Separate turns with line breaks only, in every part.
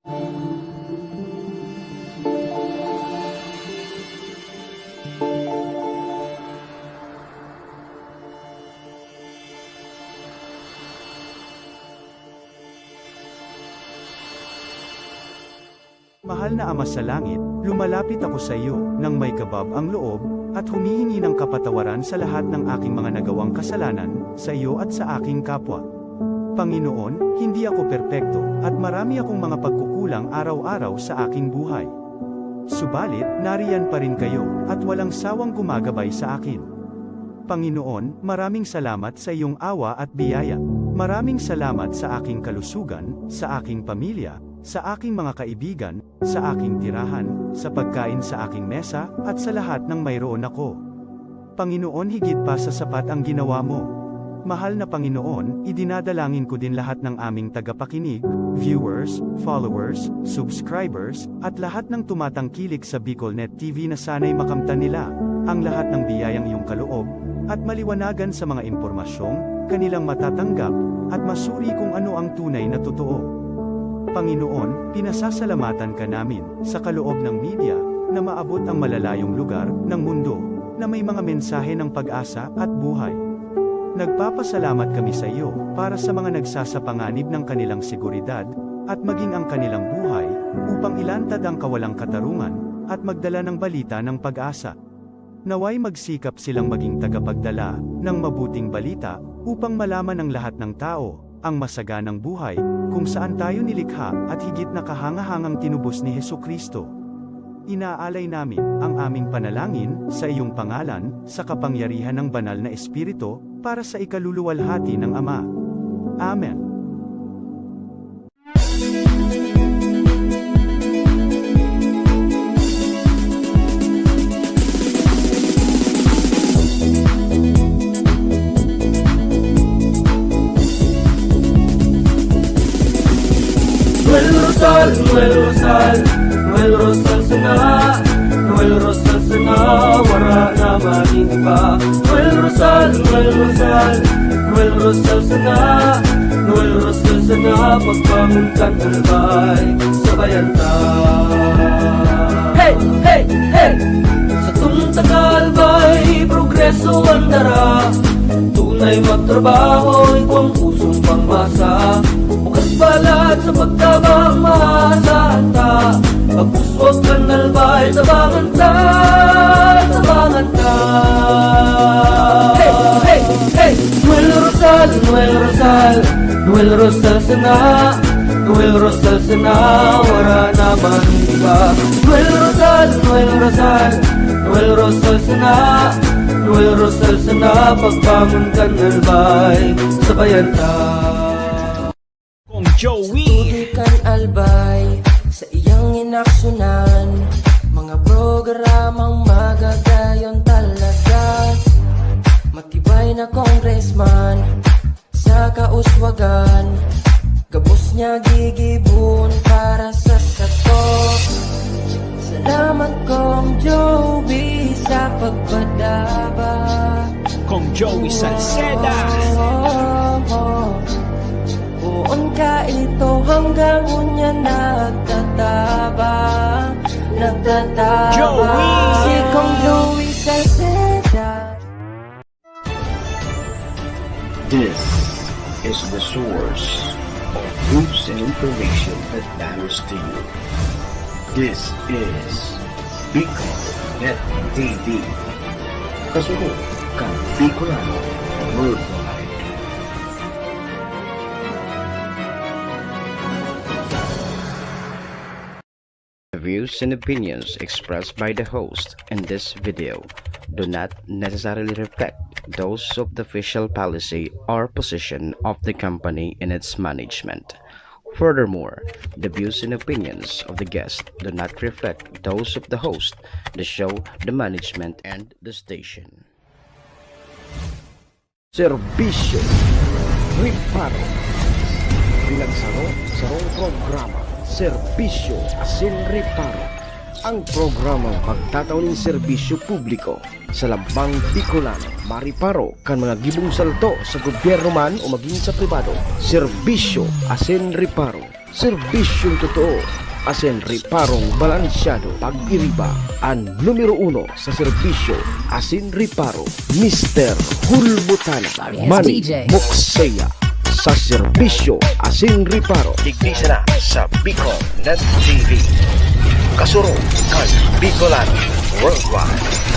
Mahal na Ama sa Langit, lumalapit ako sa iyo, nang may kabab ang loob, at humihingi ng kapatawaran sa lahat ng aking mga nagawang kasalanan, sa iyo at sa aking kapwa. Panginoon, hindi ako perpekto, at marami akong mga pagkukulang araw-araw sa aking buhay. Subalit, nariyan pa rin kayo, at walang sawang gumagabay sa akin. Panginoon, maraming salamat sa iyong awa at biyaya. Maraming salamat sa aking kalusugan, sa aking pamilya, sa aking mga kaibigan, sa aking tirahan, sa pagkain sa aking mesa, at sa lahat ng mayroon ako. Panginoon, higit pa sa sapat ang ginawa mo. Mahal na Panginoon, idinadalangin ko din lahat ng aming tagapakinig, viewers, followers, subscribers, at lahat ng tumatangkilik sa BicolNet TV na sana'y makamtan nila ang lahat ng biyayang iyong kaloob, at maliwanagan sa mga impormasyong kanilang matatanggap, at masuri kung ano ang tunay na totoo. Panginoon, pinasasalamatan ka namin, sa kaloob ng media, na maabot ang malalayong lugar, ng mundo, na may mga mensahe ng pag-asa, at buhay. Nagpapasalamat kami sa iyo, para sa mga nagsasapanganib ng kanilang seguridad, at maging ang kanilang buhay, upang ilantad ang kawalang katarungan, at magdala ng balita ng pag-asa. Naway magsikap silang maging tagapagdala, ng mabuting balita, upang malaman ng lahat ng tao, ang masaganang buhay, kung saan tayo nilikha, at higit na kahangahangang tinubos ni Hesukristo. Inaalay namin ang aming panalangin sa iyong pangalan, sa kapangyarihan ng banal na Espiritu, para sa ikaluluwalhati ng Ama. Amen.
Noel Rosal, Noel Rosal, Noel Rosal sana, Noel Rosal sana, wala na mahihiba. Noel Rosal, Noel Rosal, Noel Rosal sana, Noel Rosal sana, pagbangon kang albay, sabayan ta. Hey, hey, hey! Sa tuntagalbay, progreso ang dara, tunay magtrabaho, ikaw ang pusong pangmasa. Bukas balat sa pagtabang maasahan ta, pagpuswag kang albay, tabangan ta, tabangan ta. Hey, hey, hey! Noel Rosal, Noel Rosal, Noel Rosal sana, Noel Rosal sana, wala na mahihiba. Noel Rosal, Noel Rosal, Noel Rosal sana, Noel Rosal sana, pagbangon kang albay, sabayan ta.
Kong Joey,
Tutukan albay sa iyang inaksyonan, mga programang magagayon talaga. Matibay na congressman sa kauswagan, gabos niya gigibon para sa sato. Salamat Kong Joey sa pagpadaba.
Kong Joey Salceda,
Buon ka ito hanggang unya nagtataba, nagtataba.
Joey!
Si Kong Joey Salceda.
This is the source of news and information that matters to you. This is BicolNet TV. Kasunod kang Bicolano Worldwide. The views and opinions expressed by the host in this video do not necessarily reflect those of the official policy or position of the company and its management. Furthermore, the views and opinions of the guest do not reflect those of the host, the show, the management, and the station. Serbisyo Riparo Pinagsaro-sarong programa Serbisyo Asin Riparo, ang programang magtatauning serbisyo publiko sa lambang Bicolano, mariparo kan mga gibong salto sa gobyerno man o maging sa pribado. Serbisyo Asin Riparo, Serbisyong totoo, asin reparong balansyado, pag-iriba, ang numero 1 sa serbisyo, asin reparo, Mr. Hulbutana, Manny Moxeya, sa serbisyo, asin reparo. Tignisa na sa Bicol Net TV. Kasuro kag Bicolano Worldwide.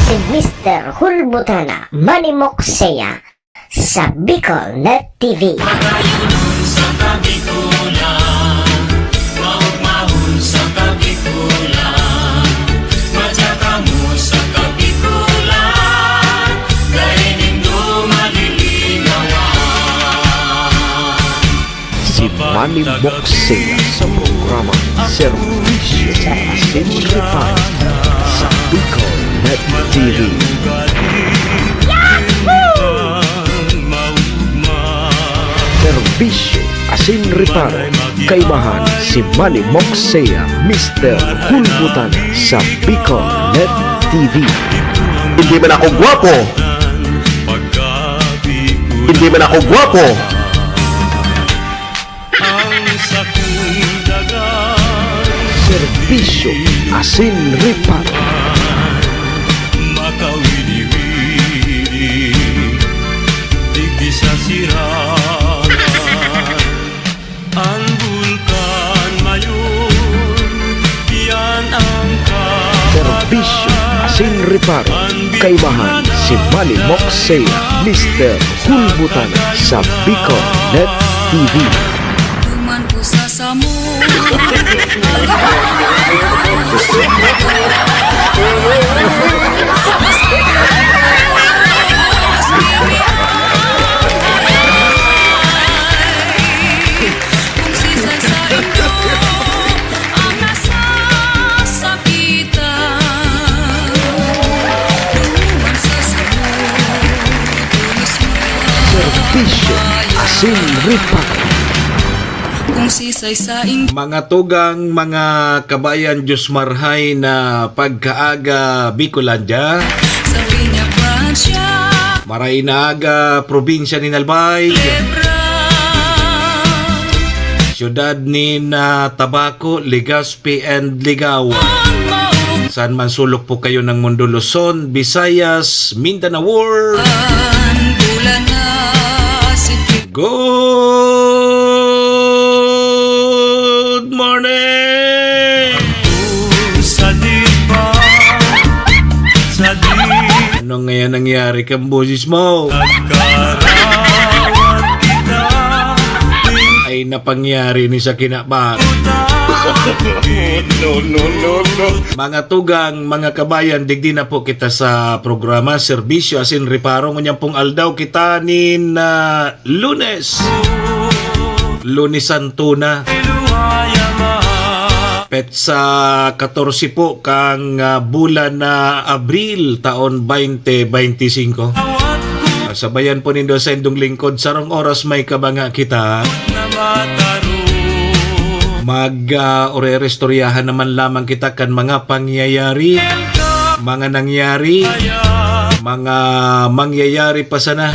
Si Mr. Hulbutana, Manny Moxeya, sa Bicol Net TV.
Si Manny Moxeya sa programa Servisyo sa Asin Reparo sa Bicol Net TV. Servisyo Asin Reparo, kaibahan si Manny Moxeya, Mr. Hulbutana sa Bicol Net TV.
Hindi man ako gwapo. Hindi man ako gwapo.
Servisyo Asin Reparo.
Sa sirangan ang bulkan ngayon, yan ang
Servisyo Asin Reparo, kaibahan si Manny Moxeya, Mr. Hulbutana sa Bicol Net TV.
Tuman ko sa samo.
Servisyo Asin Reparo.
Kung sisay sa ing
Mga tugang, mga kabayan Diyos Marhay na pagkaaga Bicolandia,
sa Piña Francia,
maray na aga probinsya ni Nalbay,
Lebra,
syudad ni na Tabaco, Legazpi and Ligao. Saan man sulok po kayo ng Mundo, Luzon, Visayas, Mindanao World.
bulan na si
Good morning!
sa diba, sa di
Ano ngayon nangyari kang boses mo?
nagkarawat kita,
Ay napangyari ni sa kinabang. Mga tugang, mga kabayan, digdi na po kita sa programa Servisyo Asin Reparo. Ngunyan pong aldaw kita ni Lunes Santo na. Petsa 14 po kang bulan na Abril taon 2025. Sabayan po nindo sa indong lingkod sarong oras may kabanga kita. Mag-orerestoryahan naman lamang kita kan mga pangyayari, mga nangyari, mga mangyayari pa sana.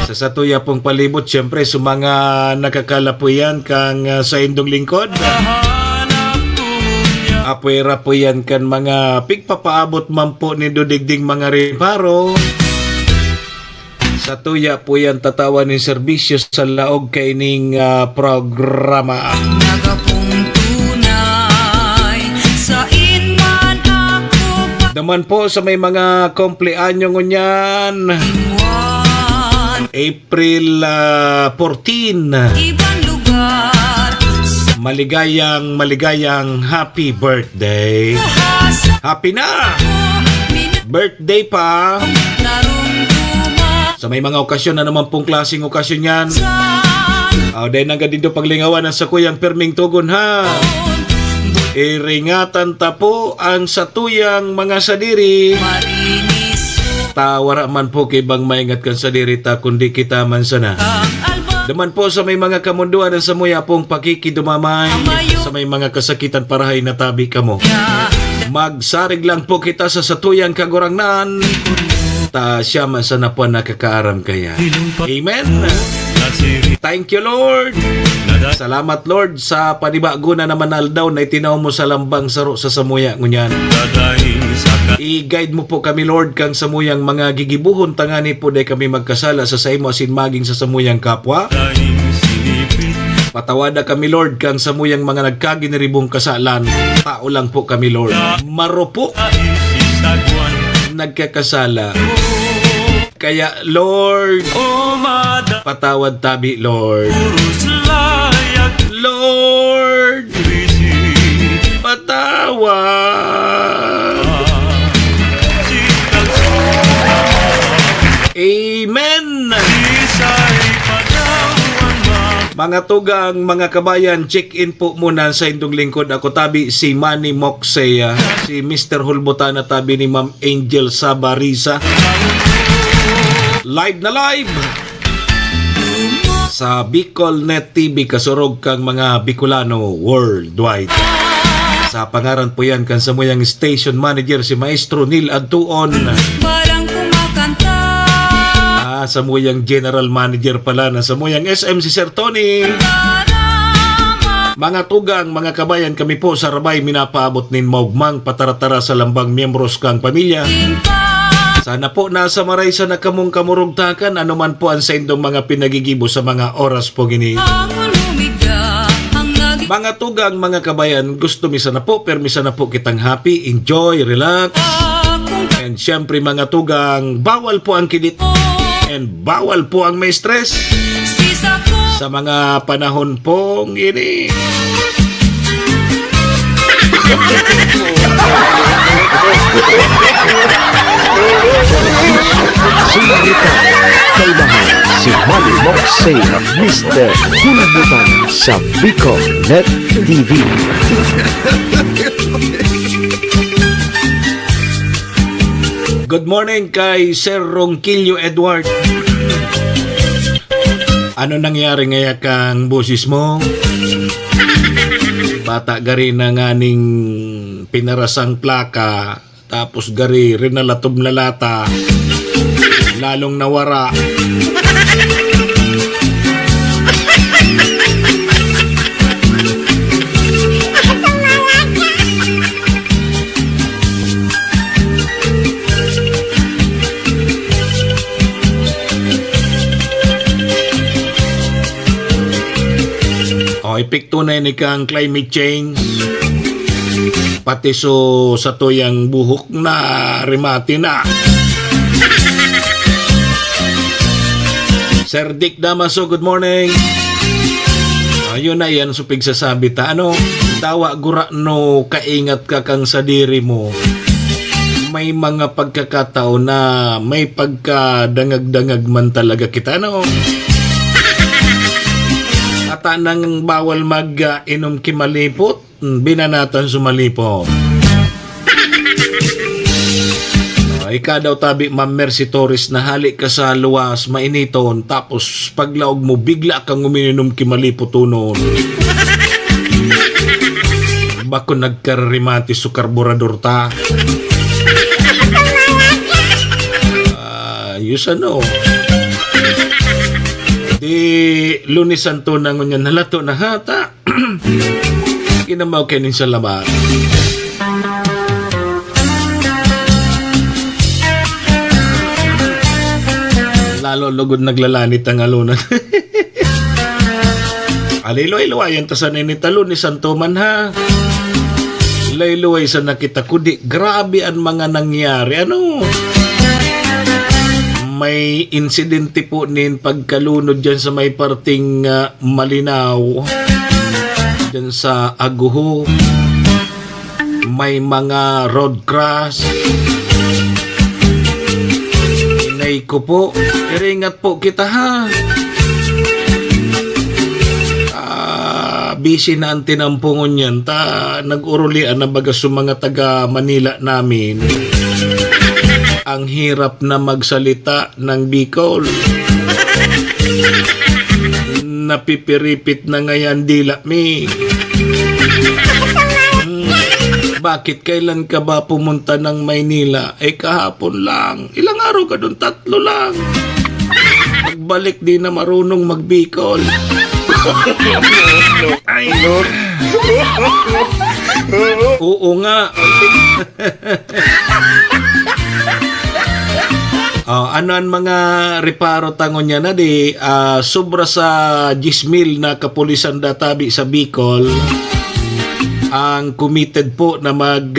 Sa satuya pong palibot, syempre, sa mga nakakalapuyan kang sa indong lingkod. Apwera po yan kan mga pigpapaabot man po ni Dudigding mga reparo. Sa tuya po yan tatawa ni serbisyo sa laog kaining programa.
nagapuntunay sa inman ako
Daman po sa may mga kompleanyo ngunyan.
pakimuan
April 14.
ibang lugar
Maligayang happy birthday.
sa
Happy na! Birthday pa!
narumduman
Sa may mga okasyon na naman pong klaseng okasyon yan. Dahil nga dito paglingawan sa kuyang perming tugon ha. Iringatan ta po ang satuyang mga sadiri.
marinis
Tawara man po kay bang maingat kan sa dirita kundi kita man sana. Daman po sa may mga kamunduan sa muya pong pakikidumamay, sa may mga kasakitan parahay na tabi kamo. Magsarig lang po kita sa satuyang kagurangnan. Ta siya man sana po nakakaaram kaya. Amen. Thank you, Lord. Salamat, Lord, sa panibago na naman aldaw na itinaw mo sa lambang saro sa samuya ngunyan. I-guide mo po kami, Lord, kang samuyang mga gigibuhon tangani po day kami magkasala sa saimo asin maging sa samuyang kapwa. Patawada kami, Lord, kang samuyang mga nagkaginiribong kasalan. Tao lang po kami, Lord. Marupo nagkakasala. Kaya, Lord, patawad tabi, Lord. Lord, patawad. Amen. Mga tugang, mga kabayan, check-in po muna sa indong lingkod. Ako tabi si Manny Moxea, si Mr. Hulbutana tabi ni Ma'am Angel Sabarisa. Live na live sa Bicol Net TV, kasurog kang mga Bicolano worldwide. Sa pangaran po yan kan sa muyang station manager si Maestro Neil Antuon.
Parang kumakanta.
Sa muyang general manager pala na sa muyang SM si Sir Tony. Mga tugang, mga kabayan, kami po sa Rabay minapaabot nin maugmang pataratara sa lambang miyembros kang pamilya. Sana po nasa maray sa nakamong kamurugtakan anuman po ang sa indong mga pinagigibo sa mga oras po gini. Mga tugang, mga kabayan, gusto misa na po, permisa na po kitang happy, enjoy, relax. And syempre mga tugang, bawal po ang kinit and bawal po ang may stress sa mga panahon pong ini.
Kailangan si Manny Moxea, Mr. Hulbutan sa Bicol Net TV.
Good morning kay Sir Ronquillo Edward. Ano nangyari ngaya kang busis mo? Bata gari na nganing pinarasang plaka, tapos gari rinalatob na lata, lalong nawara. Epekto na ni kang climate change. Pati sa tuyang buhok na rimati na. Sir Dick Damaso, good morning. Ayun na yan, supig sasabi ta. Ano, tawa gura no, kaingat ka kang sa diri mo. May mga pagkakataon na may pagkadangag-dangag man talaga kita. Ano, ata nang bawal mag-inom kimalipot, binanatan sumalipot. Ika daw tabi Ma'am Mercy Torres na halik ka sa luwas mainiton tapos paglaog mo bigla kang uminom kimalipot tunon. Bako nagkarimati sa karburador ta. Yus ano. Di Lunes Santo na ngunyan halato na hata. Kinamaw kanin sa labar. Lalo lugod naglalanit ang alunan. Aliloy-luwayan ta sa ninita Lunes Santo man ha. Layluway sa nakita kudi. Grabe ang mga nangyari. Ano? May insidente po nin pagkalunod dyan sa may parting Malinaw dyan sa Aguho. May mga road crash. Inay ko po, iringat po kita ha. Busy na ang tinampungon yan ta nag-urulian na baga sa mga taga Manila namin. Ang hirap na magsalita ng Bicol. Napipiripit na ngayon dila mi. Bakit kailan ka ba pumunta ng Maynila? Kahapon lang. Ilang araw ka doon? 3 lang. Pagbalik di na marunong mag-Bicol. Ay, oo nga. Ano ang mga reparo tangon niya na di sobra sa 10,000 na kapulisan databi sa Bicol ang committed po na mag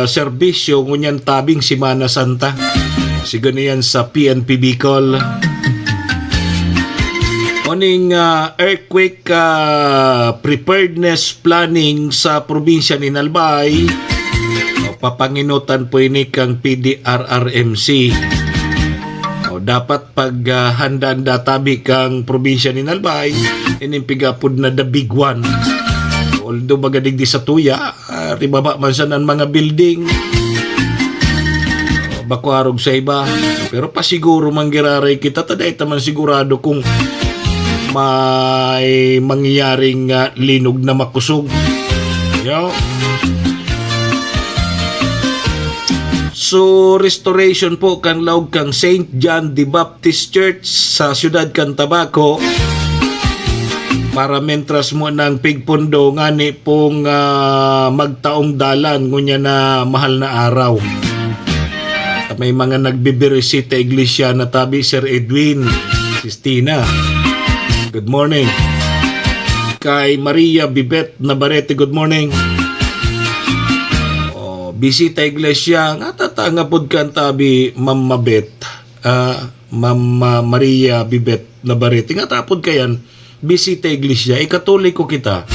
serbisyo ngunyan tabing Semana Santa. Sigo niyan sa PNP Bicol. Oning earthquake preparedness planning sa probinsya ni Albay. Papanginutan po ini kang PDRRMC. Dapat paghandaan databi kang probinsya ni Albay, inimpigapod na the big one. Although magadig di sa tuya, ribaba man sa ng mga building, bakwarog sa iba. Pero pasiguro manggiraray kita, taday taman sigurado kung may mangyaring linog na makusog. Yo. So, restoration po kang laog kang St. John the Baptist Church sa siyudad kang Tabaco. Para mentras mo ng pigpundo ngani pong magtaong dalan ngunya na mahal na araw. May mga nagbibirisita iglesia na tabi Sir Edwin, Sistina. Good morning. Kay Maria Bibet Navarrete, good morning. Bisita iglesia nga tatangapod kan tabi Ma'am Mabet. Ma'am Maria Bibet Navarrete nga tapod kayan bisita iglesia, katoliko kita.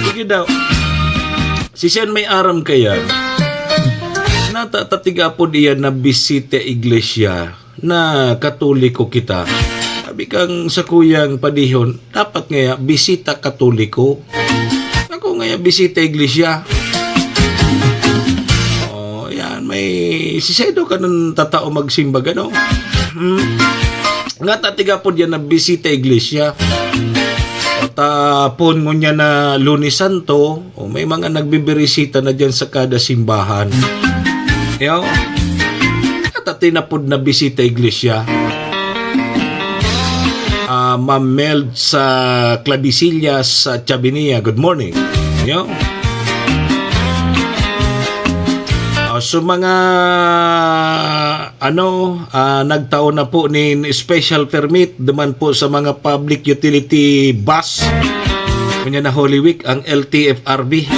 Sige daw. Si Sen may aram kaya. Natatatiga po diyan na bisita iglesia na katoliko kita. Sabi kang sa kuyang padihon, dapat ngaya bisita katoliko. Ako ngaya bisita iglesia. Yan, may sisedo ka nun tatao magsimba gano. Nga tatiga po diyan na bisita iglesia. Tapon mo niya na Lunes Santo, may mga nagbibirisita na diyan sa kada simbahan. Yo. Tatinapod na bisita iglesia. Ma'am Mel sa Clavisillas sa Chabinia, good morning. Yo. So mga nagtaon na po ni special permit duman po sa mga public utility bus kunya na Holy Week ang LTFRB.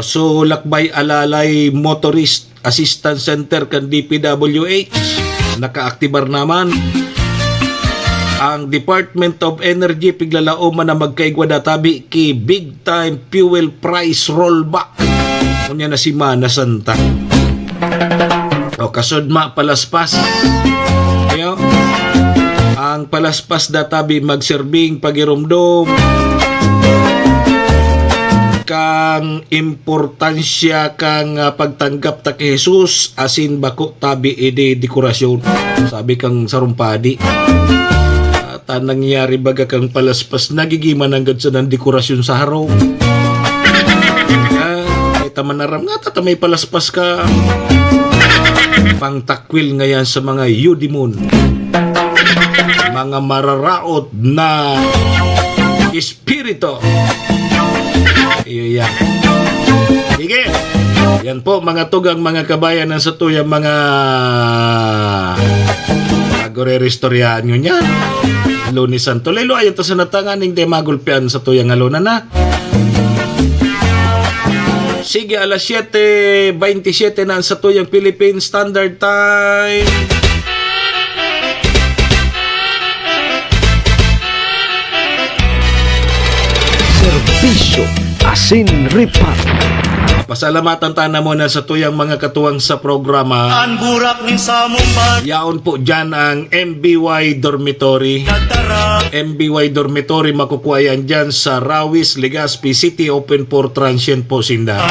So Lakbay Alalay Motorist Assistance Center kan DPWH nakaaktibar naman. Ang Department of Energy piglalaoman na magkaigwa databi ki big time fuel price rollback kunya na Semana Santa. Kasudma palaspas. Ayo. Ang palaspas databi magserbing pagirumdom kang importansya kang pagtanggap ta kay Jesus asin bako tabi ide dekorasyon. Sabi kang sarumpadi. Nangyari baga kang palaspas nagigiman ang sa ng dekorasyon sa haraw. Tamanaram nga may palaspas ka pang takwil ngayon sa mga yudimon, mga mararaot na espirito. Iyo yan. Sige. Yan po mga tugang mga kabayan ng satuyang mga agore-restoryahan nyo niyan. Lunes Santo. Lalo ayon to sa natanganing de magulpian sa tuyang alona na. Sige, alas 7:27 na sa tuyang Philippine Standard Time.
Serbisyo Asin Ripat.
Pasalamatan tana mo na sa tuyang mga katuwang sa programa.
Anburak nin sa mumban.
Yaon po dyan ang MBY Dormitory. MBY Dormitory makukuha yan dyan sa Rawis, Legazpi City, open for transient po sinda.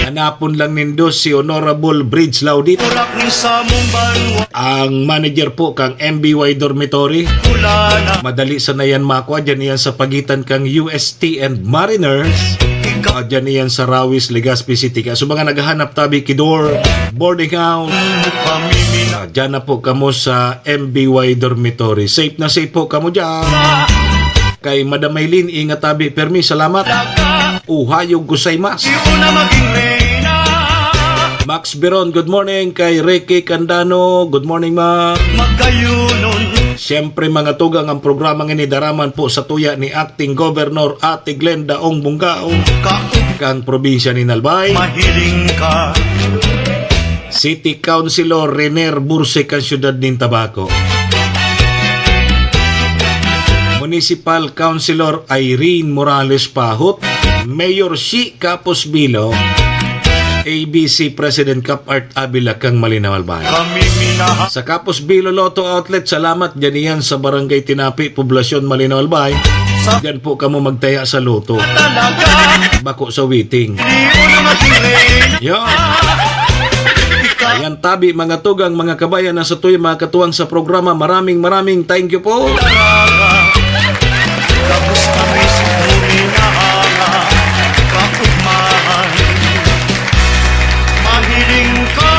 Hanapon lang nindo si Honorable Bridge Laudit,
Tulak ning samong banwa
ang manager po kang MBY Dormitory.
Kulana
Madali sa na yan makwa, dyan yan sa pagitan kang UST and Mariners. Dyan yan sa Rawis, Legazpi City. Kaya so mga naghahanap tabi Kidor, boarding house,
Pamimina
dyan na po kamo sa MBY Dormitory. Safe na safe po kamo dyan. Kay Madam Maylin, ingat tabi. Permi, salamat. Uhayog gozaimasu.
Una maging reyna
Max Beron, good morning. Kay Ricky Candano, good morning ma.
Magkayunon
Siyempre mga tugang ang programang inidaraman po sa tuya ni Acting Governor Ate Glenda Ong Bungao
Kaug
kang probinsya ni Nalbay.
mahiling ka
City Councilor Rener Bursek ang syudad ng Tabaco. Municipal Councilor Irene Morales Pahot. Mayor Shi Capos Bilo. ABC President Cap Art Abila kang Malinaw Albay.
Kami minaha
Sa Capos Bilo Lotto Outlet, salamat dyan yan sa Barangay Tinapi, Poblasyon Malinaw Albay. Dyan po kamo magtaya sa loto.
talaga
Bako sa waiting.
Di una maging reyna
Yan. Ayan tabi mga tugang, mga kabayan na sa tuyo, mga katuwang sa programa. Maraming thank you po.
Tapos kami sa huminahanga Kaugmahan Mahiling ka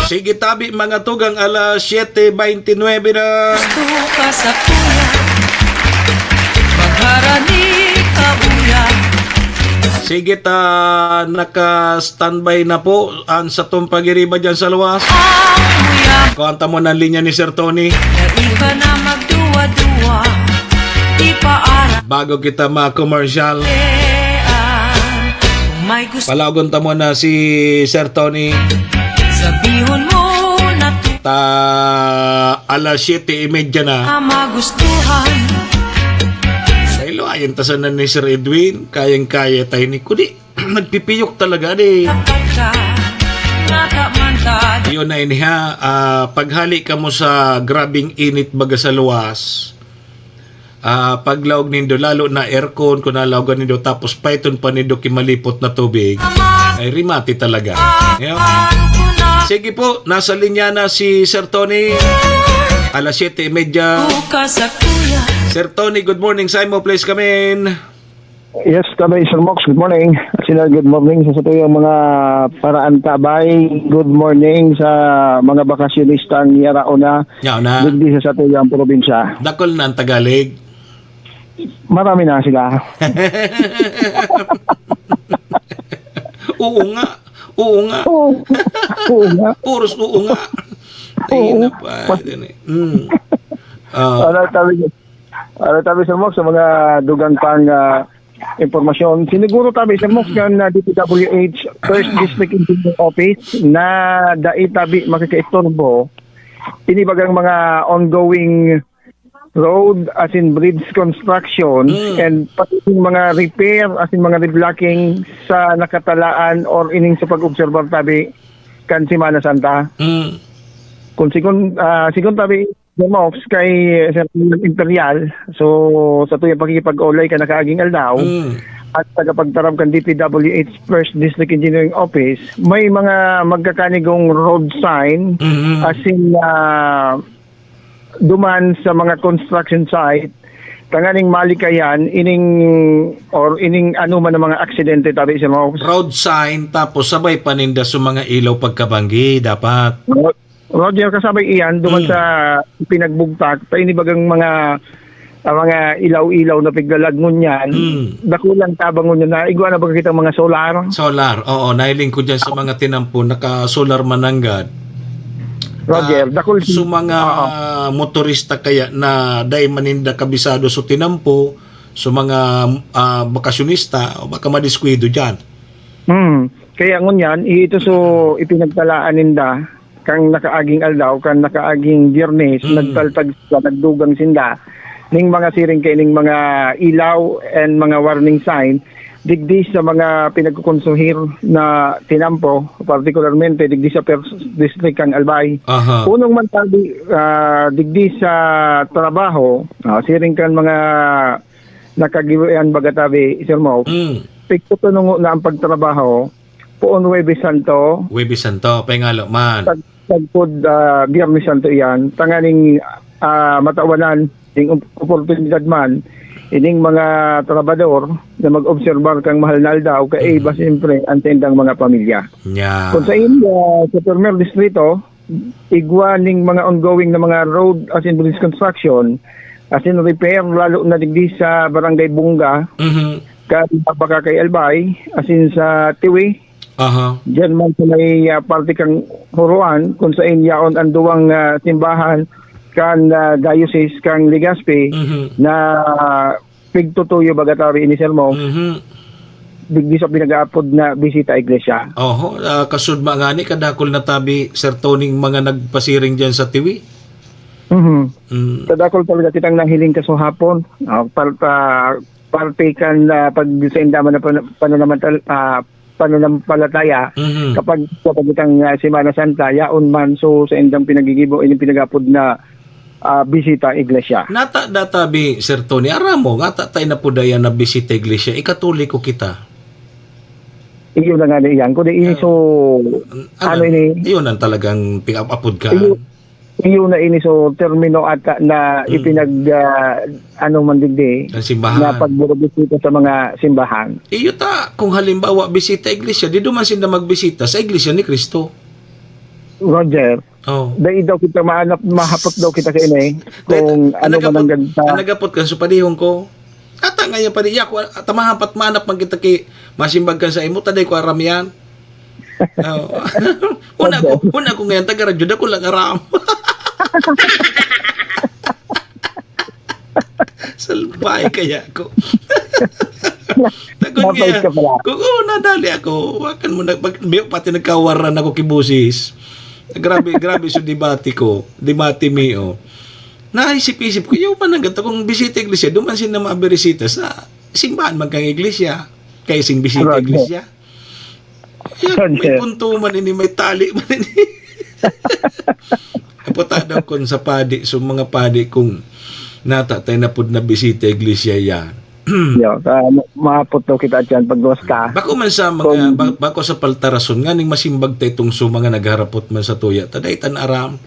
Sige tabi mga tugang, alas 7:29 na.
Gusto ka sa kuya Magharani ka buya
Sige ta, naka-standby na po ang sa tong pagiriba dyan sa luwas.
Ang kuya
Kuwanta mo ng linya ni Sir Tony.
Na iba na magduwa-duwa Di paara
Bago kita ma-commercial,
Kung may gusto
palagon ta mo na si Sir Tony.
Sabihon mo na
Ta alas 7:30 na.
magustuhan
Sa ilo, ayon tasanan ni Sir Edwin, kayang-kaya tayo ni Kudi. Nagpipiyok talaga di.
Pagka nakamantad
Yun na iniha, paghali ka mo sa grabing init baga sa luwas, paglaog nindo, lalo na aircon, kung nalaogan nindo, tapos python pa nindo kimalipot na tubig, ay rimati talaga. Ngayon, sige po, nasa linya na si Sir Tony. Alas 7:30.
Buka sa kuya
Sir Tony, good morning. Simo, please come in.
Yes, kami Sir Mox, good morning. Sina good morning sa tuyong mga paraan tabay. Good morning sa mga bakasyonistang yaraona.
Yaw na.
Digdi sa tuyong probinsya.
Dakol na ang Tagalog.
Marami na sila.
Oo nga. Oo nga.
Oo nga.
Puros oo nga. Ay, napa.
Ano tabi Sir Mox sa mga dugang pang impormasyon. Siniguro tabi Sir Mox kan DPWH First District Engineering Office na daitabi makikaistorbo inibagang mga ongoing road as in bridge construction and pati yung mga repair as in mga reblocking sa nakatalaan or ining sa pag-obserbar tabi kan Semana Santa. Kung sikon tabi Mox kay Imperial, so sa tuyang pakikipag-olay ka nakaaging aldaw at tagapagtarap kan DPWH First District Engineering Office, may mga magkakanigong road sign as in duman sa mga construction site tanganing malikayan ining ano man ang mga aksidente tabi sa mga
road sign, tapos sabay paninda sa mga ilaw pagkabanggi dapat.
Roger, kasabay iyan duman sa pinagbugtak painibagang mga ilaw-ilaw na piglalag yan dakulang tabangon yan na igwa na ba kita mga solar
oo, nailing ko dyan sa mga tinampo naka-solar mananggad.
Roger, dakul
sa mga motorista kaya na dahil maninda kabisado sa tinampo, sa mga bakasyonista, o baka madiskwido dyan.
Kaya ngunyan, ito so ipinagtalaan ninda kang nakaaging aldaw, kang nakaaging biyernes, nagtaltag sa nagdugang sinda, ning mga siring kay ning mga ilaw and mga warning sign, digdi sa mga pinagkukonsuhir na tinampo, particularmente digdi sa First District kang Albay. Unong man tabi, digdi sa trabaho, siring kan mga nakagiwian bagatabi, Sir Mo, pagtutunong na ang pagtrabaho, Poon Huwebes Santo,
Webis Santo, pengalo man.
tagpod Biyernes Santo iyan, tanganing matawanan, ding oportunidad man, ining mga trabador na mag-obserbar kang mahal na aldaw, kay iba siyempre ang tendang mga pamilya.
Nya.
Kung sa inyo, sa Turmer Distrito, igwa ning mga ongoing na mga road as in bridge construction, as in repair, lalo na digdi sa Barangay Bunga, baka kay Albay, as in sa Tiwi, diyan man sa may parte kang Huruan, kung sa inyaon ang duwang simbahan, kan diocese kang Legazpi, na pigtutuyo bagatari ini sermo, digdi sa pinag-aapod na bisita iglesia.
Kasudma nga ni kadakol na tabi Sir Toning mga nagpasiring dyan sa TV.
Kadakol talaga kitang nahiling kaso hapon. Parte kan pag sa indaman na pananampalataya, kapag itang Semana Santa, yaon man so sa indang pinagigibo, ini pinag-aapod na bisita iglesia.
Nata databi Sir Tony, aramo nga tatay na po dayan na bisita iglesia, ikatuliko kita.
Iyon na nga na iyan. Kundi ini so,
Iyon ang talagang pick-up-upod ka.
Iyon na ini so, termino ata na mandigdi.
Ang simbahan.
Na pagbubisita sa mga simbahan.
Iyo ta, kung halimbawa bisita iglesia, di duman sila magbisita sa iglesia ni Kristo.
Roger. Dahil daw kita mahapot daw kita sa inay. Kung ano man ang ganda.
Nagapot ka sa padihong ko. Ata ngayon pa diya ko tamahapat manap man kita ki masimbag ka sa imo taday ko aram yan. Una ko ngayon taga radyo da ko lang aram. Salbay kaya ko. Tagon kaya. Kung nadali ako, wakan mo pati nagkawaran ako kibusis. Grabe so debate mi naisip-isip ko, yung mananggat akong bisita iglesia, duman sila mabirisita sa simbahan magkang iglesia, kaya sing bisita iglesia. Yan, may punto man ini, may tali man ini. Apunta daw kung sa padi, so mga padi kung natatay na po na bisita iglesia yan.
Maapot daw kita dyan paggawas ka.
Bako man sa mga, bako sa paltarason, nga ning masimbag tayo itong so mga nagharapot man sa tuya, taday tan aram.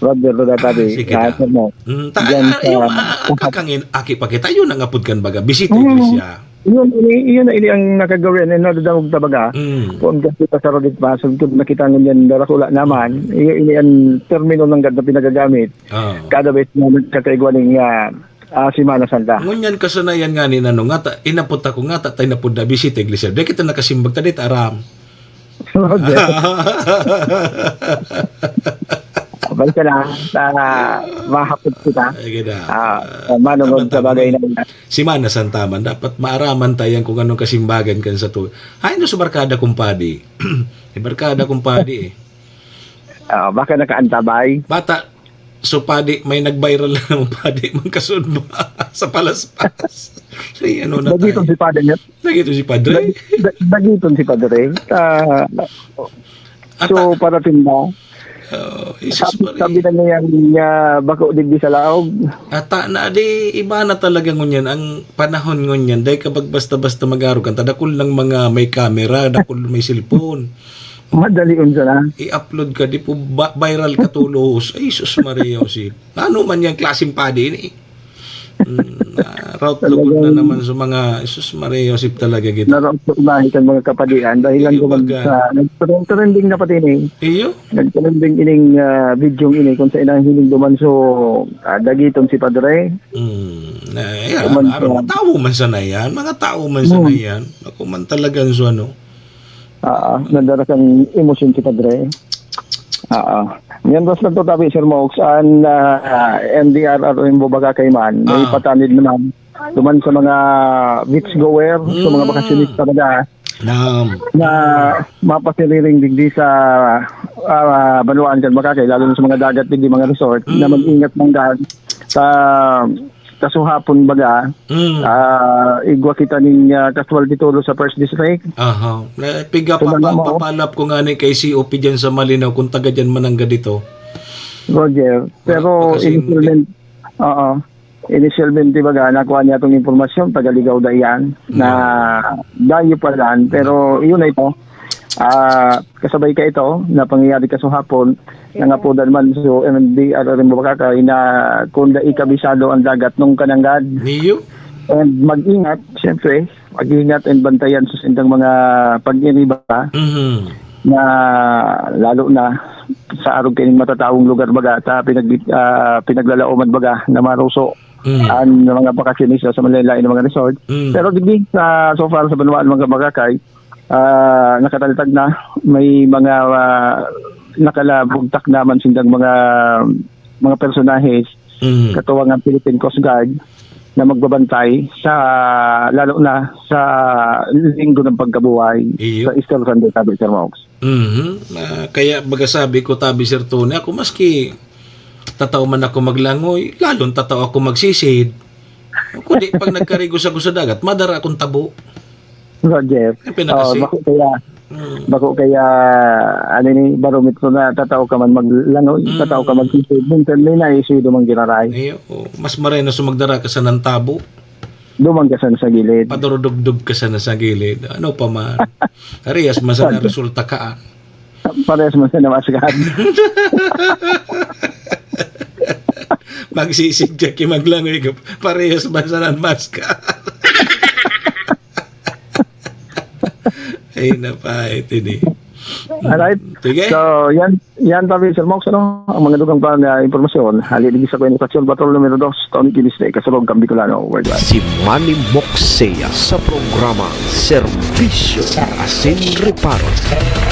Roger, tabi.
Sige na. Kakangin, aki pa kita, yun ang apod kan baga, bisita iglesia.
Yun na ini ang nakagawin, nadadamog tabaga. Kung kita sa rodit pasog, nakita nyo yan, darasula naman, ini ang termino ng ganda pinagagamit. Kada beses na nagkakaigwa ng Semana Santa.
Ngunyan kasanayan nga ni Nano, inapot ako nga, tayo na po na bisita iglesia. Dahil kita nakasimbag tayo, aram.
Roger. Balik ka na, mahapot kita. Manunod sa bagay na.
Semana Santa man, dapat maaraman tayo kung anong kasimbagan kan sa to. Hay, no, sa barkada kumpadi. Barkada kumpadi eh.
Baka nakaantabay.
Bata, so padi, may nag-viral na ng padi, magkasunod ba sa palaspas. So, ano na tayo.
Nagiton si Padre niya.
Nagiton si Padre?
Nagiton si Padre. So, parating na. Sabi na niya bako digdi sa laog.
Ata na di iba na talaga ngunyan ang panahon ngunyan dahil kapag basta-basta mag-aro kan tadakol lang mga may camera, dakol may cellphone.
Madali unsa na.
I-upload ka di po viral ka tulos. Ay sus Maria si. Ano man yang klaseng padi ni. Route lugod na naman sa mga sus Maria Joseph talaga kita.
Naroon sa kan mga kapadian dahil lang gumag sa nagtrending na pati ni.
Iyo.
Nagtrending ining video ini kung sa inang hiling duman so dagiton si Padre.
Mga tao man sana yan. Mga tao man sana yan. Ako man talagang so ano.
Nandarasan emosyon si Padre. Yan basta to tabi Sir Mox an NDRR o yung baga kay man may patanid naman duman sa mga beach goer sa mga bakasyonista na mapasiliring digdi sa Banuan dyan Makakay lalo na sa mga dagat digdi mga resort na mag-ingat ng sa kasuhapon baga igwa kita ning casualty tulo sa first district.
Piga papalap ko nga ni kay COP dyan sa Malinaw kung taga dyan manangga dito.
Roger. Pero initialmente baga nakuha niya itong informasyon tagaligaw da yan na dayo pa lang pero yun na ito kasabay ka ito na pangyayari ka sa hapon nga po man so MND rin mo bakakay na kung ikabisado ang dagat nung kananggad.
Niyo?
And mag-ingat, siyempre, mag-ingat and bantayan sa sindang mga pag-iriba na lalo na sa araw kining matatawong lugar baga ta pinaglalaoman baga na maruso ang mga bakasyonista sa malalain ng mga resort. Pero digdi so far sa Banwaan mga bagakay nakatalitag na may mga nakalabugtak naman sindang mga personahes katuwang ang Philippine Coast Guard na magbabantay sa lalo na sa linggo ng pagkabuhay sa Easter Sunday sabi Sir Mox.
Kaya baga sabi ko tabi Sir Tony, ako maski tataw man ako maglangoy, lalong tataw ako magsisid. Kundi pag nagkarigos ako sa dagat, madara akong tabo.
Roger. Bako kaya ano ni barometro na tataw ka man maglangoy, tataw ka magsisid, minsan may naisido mang ginaray.
Mas maray na sumagdara ka sa ng tabo.
Dumang ka sa gilid.
Padurudugdug ka sa gilid. Ano pa man. Parehas man sa resulta ka.
Parehas man sa namasagad.
Magsisidyak yung maglangoy ka. Parehas man sa namaskar. Ay, napahit ini.
Alright.
Sige.
So, yan tabi Sir Mox, ano? Ang mga dugang pa na informasyon. Halili sa Komunikasyon Patrol numero 2, Tony Kiliste, Kasalog, Kambicolano, Worldwide.
Si Manny Moxea sa programa Serbisyo Asin Reparo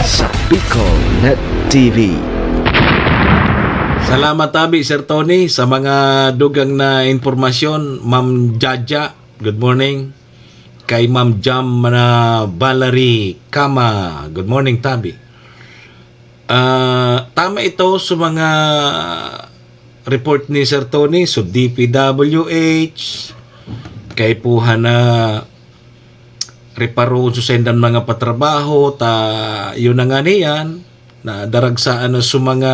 sa Bicol Net TV.
Salamat tabi Sir Tony sa mga dugang na informasyon. Ma'am Jaja, good morning. Kay Ma'am Jam na Valerie Kama, good morning tabi. Tama ito sa mga report ni Sir Tony, so DPWH, kay puha na reparo susendan mga patrabaho, yun na nga niyan, na daragsaan na sa mga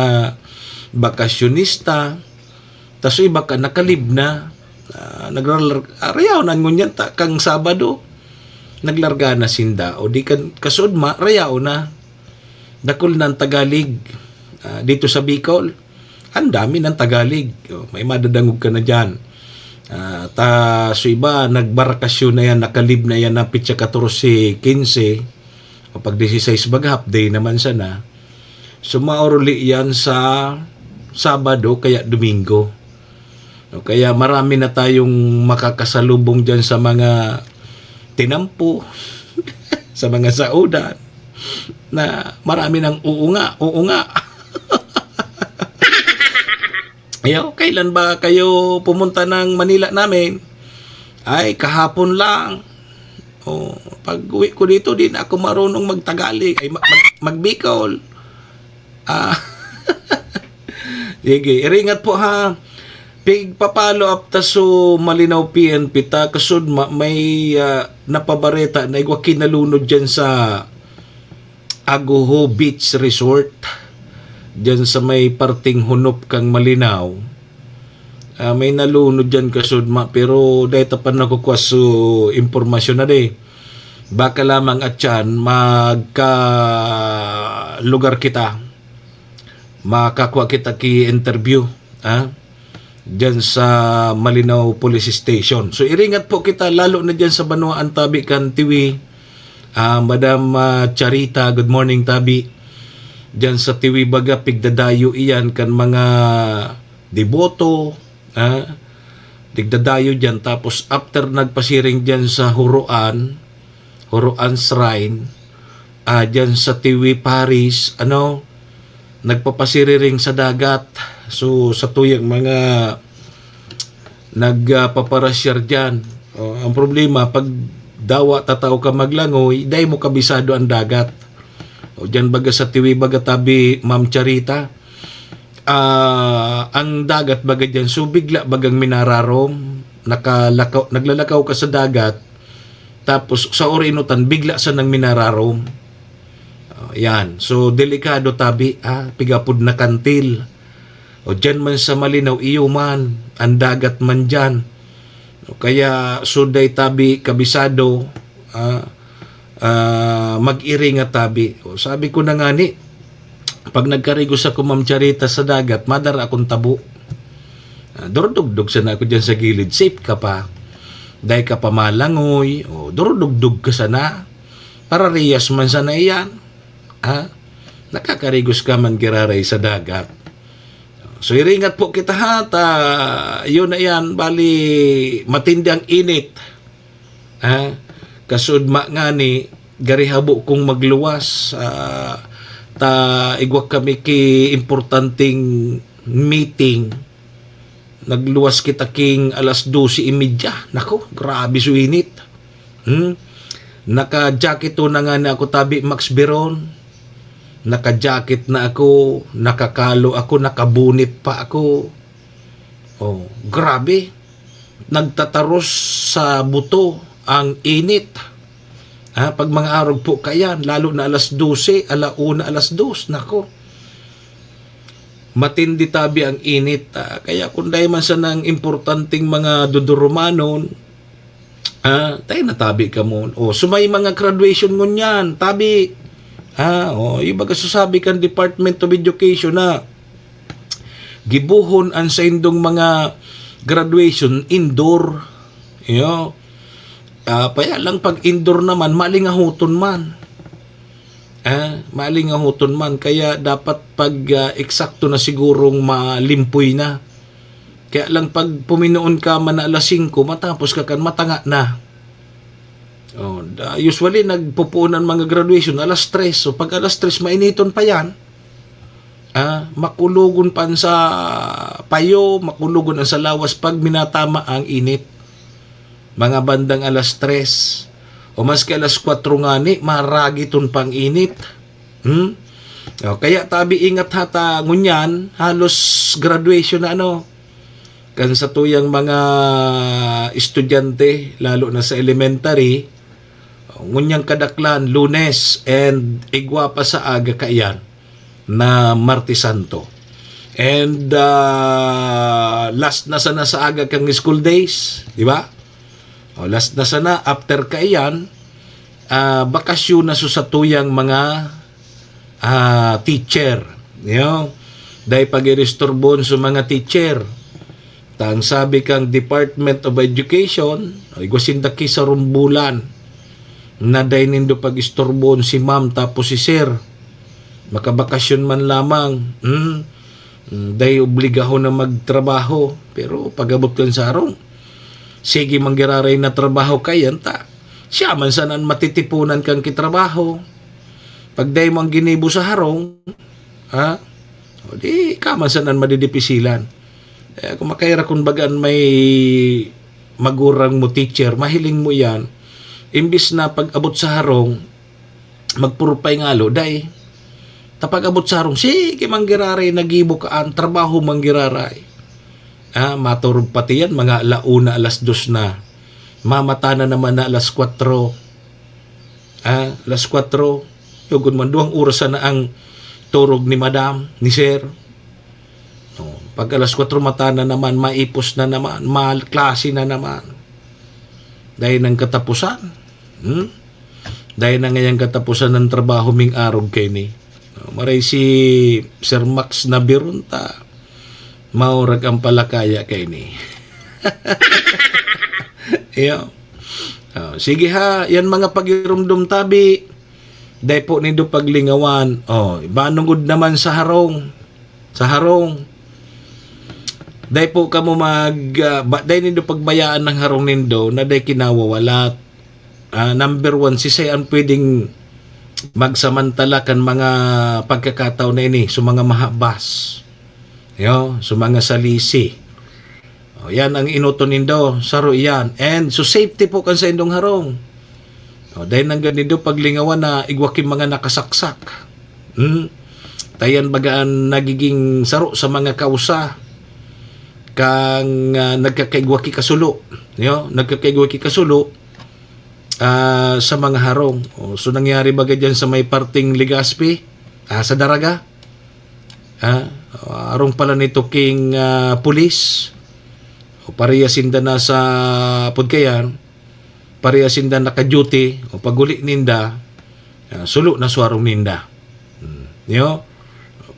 bakasyonista, taso iba ka nakalib na, arayaw na ngunyan kang Sabado, naglarga na sinda, o di kan kasudma, rayaw na, dakol ng Tagalig, dito sa Bicol, ang dami ng Tagalig, may madadangog ka na dyan. So iba, nagbarakasyon na yan, nakalib na yan na pitsa 14, 15, o pag 16 half day naman sana. So maoruli yan sa Sabado, kaya Domingo. Kaya marami na tayong makakasalubong dyan sa mga tinampo, sa mga saudan, na marami ng uunga. Ayaw, kailan ba kayo pumunta ng Manila namin? Ay, kahapon lang. Pag uwi ko dito, di na ako marunong magtagalog, ay magbicol. Sige, iringat po ha. Pigpapalo up ta so Malinaw PNP ta kasud may napabareta na igwa kinalunod dyan sa Aguho Beach Resort dyan sa may parting hunop kang Malinaw. May nalunod dyan kasud pero dahil tapan nakukuha so impormasyon na de. Baka lamang at yan magka lugar kita, makakuha kita ki interview dyan sa Malinaw Police Station. So iringat po kita lalo na dyan sa Banwaan tabi kan Tiwi. Madam Charita, good morning tabi. Dyan sa Tiwi baga pigdadayo iyan kan mga deboto, digdadayo dyan. Tapos after nagpasiring dyan sa Huruan Shrine, dyan sa Tiwi Paris, nagpapasiriring sa dagat. So sa tuyang mga nagpaparasyar dyan, ang problema pag dawa tataw ka maglangoy, dahil mo kabisado ang dagat. Dyan baga sa Tiwi baga tabi Ma'am Charita, ang dagat baga dyan, so bigla bagang minararom, naglalakaw ka sa dagat, tapos sa orinutan bigla sa nang minararom. Yan, so delikado tabi, pigapod na kantil. O dyan man sa Malinaw, iyo man, ang dagat man dyan. Kaya suday tabi kabisado, mag-iri nga tabi. O, sabi ko na nga ni, pag nagkarigos ako Ma'am Charita sa dagat, madara akong tabo. Durudugdug sana ako dyan sa gilid. Safe ka pa. Dahil ka pa malangoy. O, durudugdug ka sana. Para riyas man sana iyan. Nakakarigos ka man giraray sa dagat. So iringat po kita ha. Yun na yan. Bali matindi ang init. Kasudma nga ni garihabo kong magluwas. Igwak kami ki importanteng meeting. Nagluwas kita king alas 12:30. Nako, grabe so init. Naka-jacket na nga na ako tabi Max Biron. Naka-jacket na ako, nakakalo ako, nakabunit pa ako. Oh, grabe. Nagtataros sa buto ang init. Pag mga araw po kayan, lalo na alas 12, alauna, alas 2, nako. Matindi tabi ang init. Kaya kung dahil man sa ng importanteng mga dudurumanon, tayo natabi ka mo. O, sumay mga graduation ngunyan, tabi. Iba ka sasabi kan Department of Education na gibuhon ang sa indong mga graduation indoor. Paya lang pag indoor naman, malingahuton man. Malingahuton man. Kaya dapat pag eksakto na sigurong malimpoy na. Kaya lang pag puminoon ka man na alas 5, matapos ka kan matanga na. Usually nagpupunan mga graduation alas 3. So pag alas 3 mainiton pa yan, makulugon pa sa payo, makulugon ang sa lawas pag minatama ang init. Mga bandang alas 3 o maski alas 4 nga ni, maragiton pang init. Kaya tabi ingat hata ngunyan, halos graduation na kan sa tuyang mga estudyante, lalo na sa elementary, ngunyang kadaklan, Lunes, and igwa pa sa aga kayan na Martes Santo. And last na sana sa aga kang school days, di ba? Last na sana, after kayan, bakasyon na sa tuyang mga teacher. Dahil pag-irestorbon sa mga teacher, tang sabi kang Department of Education, igwasindaki sa rumbulan, na dahil nindo pag-istorbon si ma'am tapos si sir, makabakasyon man lamang, dahil obligaho na magtrabaho, pero pag-abot kan sa harong, sige manggiraray na trabaho kayan ta, siya man sanan matitipunan kang kitrabaho. Pag dahil mong ginibo sa harong, di ka man sanan madidipisilan. Kung makaira kung bagaan may magurang mo teacher, mahiling mo yan, imbis na pag-abot sa harong, magpurupay ngalo, day, tapag abot sa harong, sige manggiraray, nagibo ka ang trabaho manggiraray. Maturog pati yan, mga alauna, alas 2 na. Mamata na naman na alas 4. Alas 4, yugod man, 2 oras na ang turog ni madam, ni sir. Pag alas 4 mata na naman, maipos na naman, klase na naman. Dahil ng katapusan. Dahil na ngayang katapusan ng trabaho ming araw kay ni. Maray si Sir Max na birunta. Maurag ang palakaya kay ni. Sige ha, yan mga pagirumdum tabi. Dahil po nindo paglingawan. Ibanungod naman sa harong. Sa harong. Dahil po kamo dahil nindo pagbayaan ng harong nindo na dahil kinawawalat. Number 1, si Sayan pwedeng magsamantala kan mga pagkakataon na ini, so mga mahabas. So mga salisi. Yan ang inuton nindo, saro yan. And so safety po kan sa indong harong. Dahil nang ganito paglingawan na igwakim mga nakasaksak. Tayan bagaan nagiging saro sa mga kausa kang nagkakaigwaki kasulo. Nagkakaigwaki kasulo sa mga harong. So nangyari baga dyan sa may parting Legazpi, sa Daraga. Arong pala nito king pulis. Pareya sinda na sa Pudkayan. parehasinda naka-duty o paguli ninda sulo na suwarong ninda. Yo,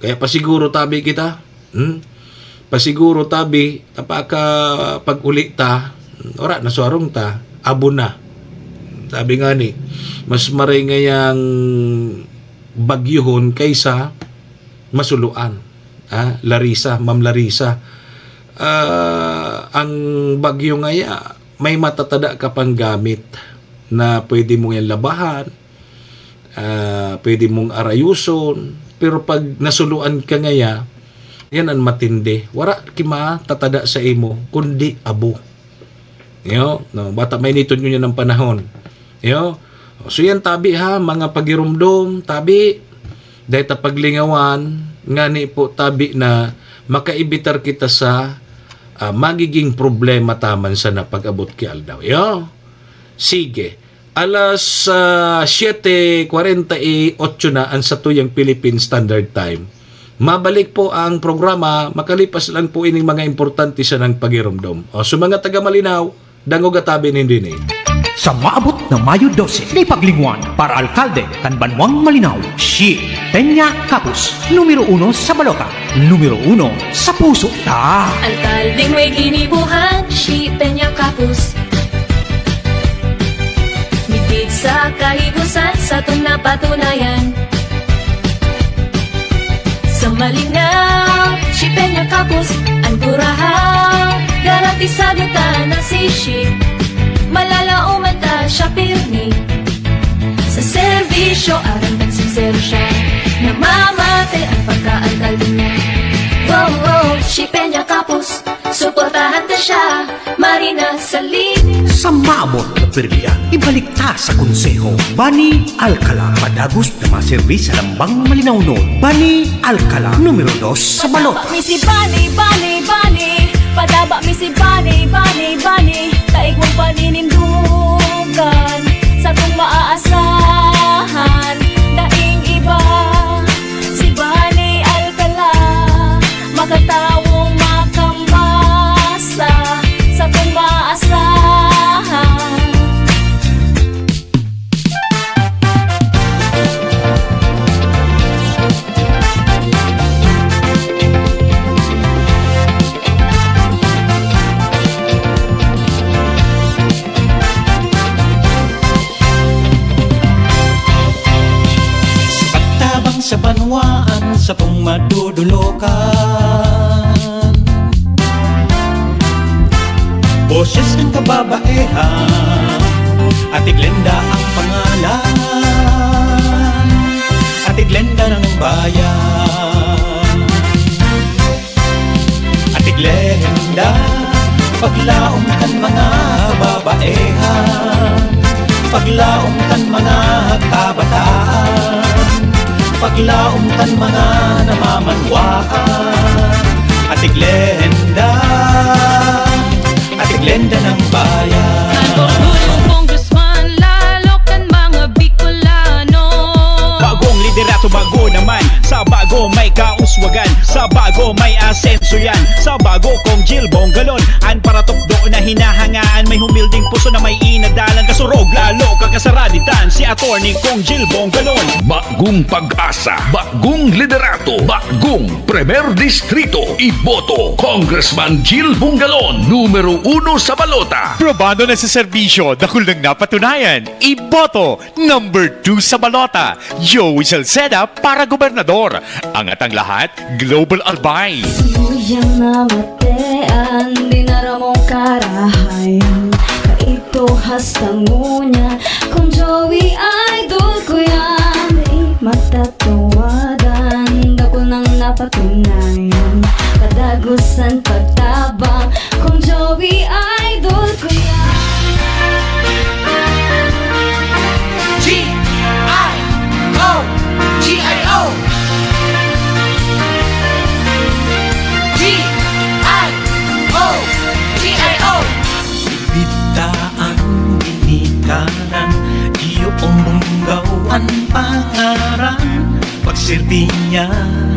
kaya pasiguro tabi kita. Pasiguro tabi tapaka pag-uli ta ora na suwarong ta abo na. Sabi nga ni, mas maray ngayang bagyuhon kaysa masuluan. Larissa, Ma'am Larissa. Ang bagyo ngaya, may matatada ka pang gamit na pwede mong yan labahan, pwede mong arayuson, pero pag nasuluan ka ngaya, yan ang matindi. Wara kima tatada sa imo, kundi abo. Yo, no, bata may nitod nyo ng panahon. Yo, so yan tabi ha, mga pagirumdom, tabi, dahil paglingawan, nga ni po tabi na makaibitar kita sa magiging problema taman sa napag-abot ki aldaw. Yo, sige. Alas 7:48 na ang satuyang Philippine Standard Time. Mabalik po ang programa, makalipas lang po ining mga importante sa ng pagirumdom. O, so mga taga Malinaw, dangog atabi nindin eh.
Sa maabot na Mayo 12, ni paglingwan para alkalde kan Banwang Malinaw, si Peña Capus, numero 1 sa balota, numero 1 sa puso ta.
Alkaldeng may ginibuhan, si Peña Capus. Mitig sa kahibusan, sa itong napatunayan. Sa Malinaw, si Peña Capus, ang turahaw, garantisado ta na si Shi. Malalauman ta siya pirmi. Sa serbisyo, arang sincero siya. Namamatay ang pagka-alkalde niya. Wow, si Peña Capus, suportahan ta siya. Marina sa linya.
Sa maabot na perlian, ibalik ta sa konseho. Bani Alcala, padagos na maservis sa Lambang Malinaw noon. Bani Alcala, numero 2 sa balota.
Misi Bani, Bani, Bani. Padaba mi si Bani, Bani, Bani. Taig mong paninindugan sa kung maaasahan. Daing iba, si Bani Alcala. Makatawong makamasa sa kung maaasahan.
Sa banwaan sa tong madudulukan, boses ng kababaehan, Ate Glenda ang pangalan, Ate Glenda ng bayan. Ate Glenda, paglaom kan mga babaehan, paglaom kan mga kabataan, paglaom kan mga namamanwaan. Ate Glenda, Ate Glenda ng bayan.
Congressman, lalo kan mga Bicolano.
Bagong liderato, bago naman. Sa bago may kauswagan, sa bago may asenso yan. Sa bago kong Jill Bongalon, an para tukdo na hinahangaan. May humilding puso na may inadalan. Kasurog lalo kakasaraditan, si attorney kong Jill Bongalon.
Bagong pag-asa, bagong liderato, bagong Premier Distrito. Iboto Congressman Jill Bongalon, numero 1 sa balota.
Probado na sa serbisyo, dakul ng napatunayan. Iboto, number 2 sa balota. Joey Salceda para gobernador. Angat ang lahat, Global Albay.
Suyang namatean, dinaramong karahayan. Kaito hastangunya, kung Joey idol ko yan. Di matatawadan, dakol nang napatunayan. Kadagusan pagtabang, kung Joey idol ko yan.
G-I-O, G-I-O, G-I-O, G-I-O. Bitaan, ginikanan, iyong munggawan pangaran. Pagsilbi niya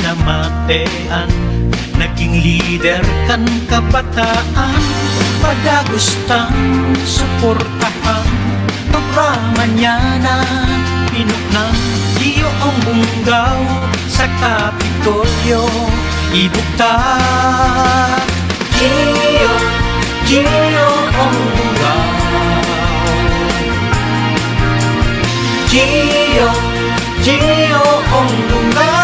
na matean, naging leader kan kabataan. Padagustang suportahan, mañana pinuknang iyong bunggaw sa Kapitolyo ibukta. Gio ang bunggaw, Gio ang bunggaw.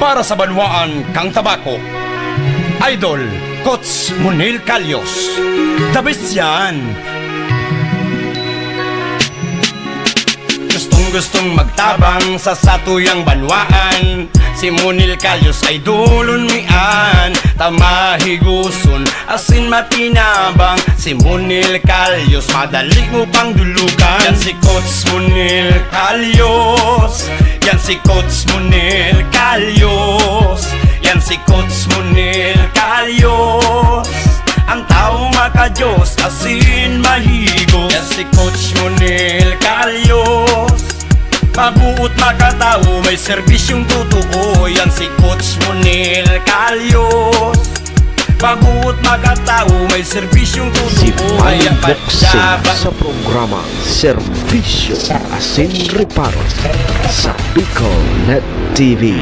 Para sa banwaan kang tabako, Idol Coach Munil Calyos, the best yan. Gustong magtabang sa satuyang banwaan, si Munil Calyos ay dulon mian. Tamahiguson asin matinabang, si Munil Calyos madali mo pang dulugan. Yan si Coach Munil Calyos, yan si Coach Munil Calyos, yan si Coach Munil Calyos. Ang tao makajos asin mahigos, yan si Coach Munil Calyos. Mabuot makatao, may serbisyong totoo, yan si Coach Munil Calyos. Mabuot makatao, may serbisyong
Si
totoo,
Manny
yan
Moksea sa programa Servisyo Asin Reparo sa Bicol Net TV.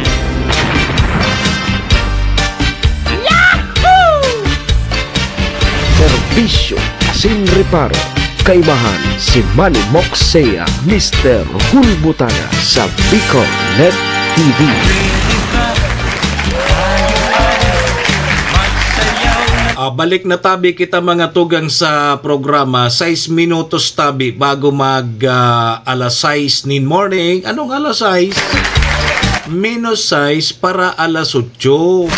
Servisyo Asin Reparo, kaibahan si Manny Moksea, Mr. Hulbutana sa Bicol Net TV.
Balik na tabi kita mga tugang sa programa 6 minutos tabi bago mag alas 6 nin morning. Anong alas 6? Minus 6 para alas 8.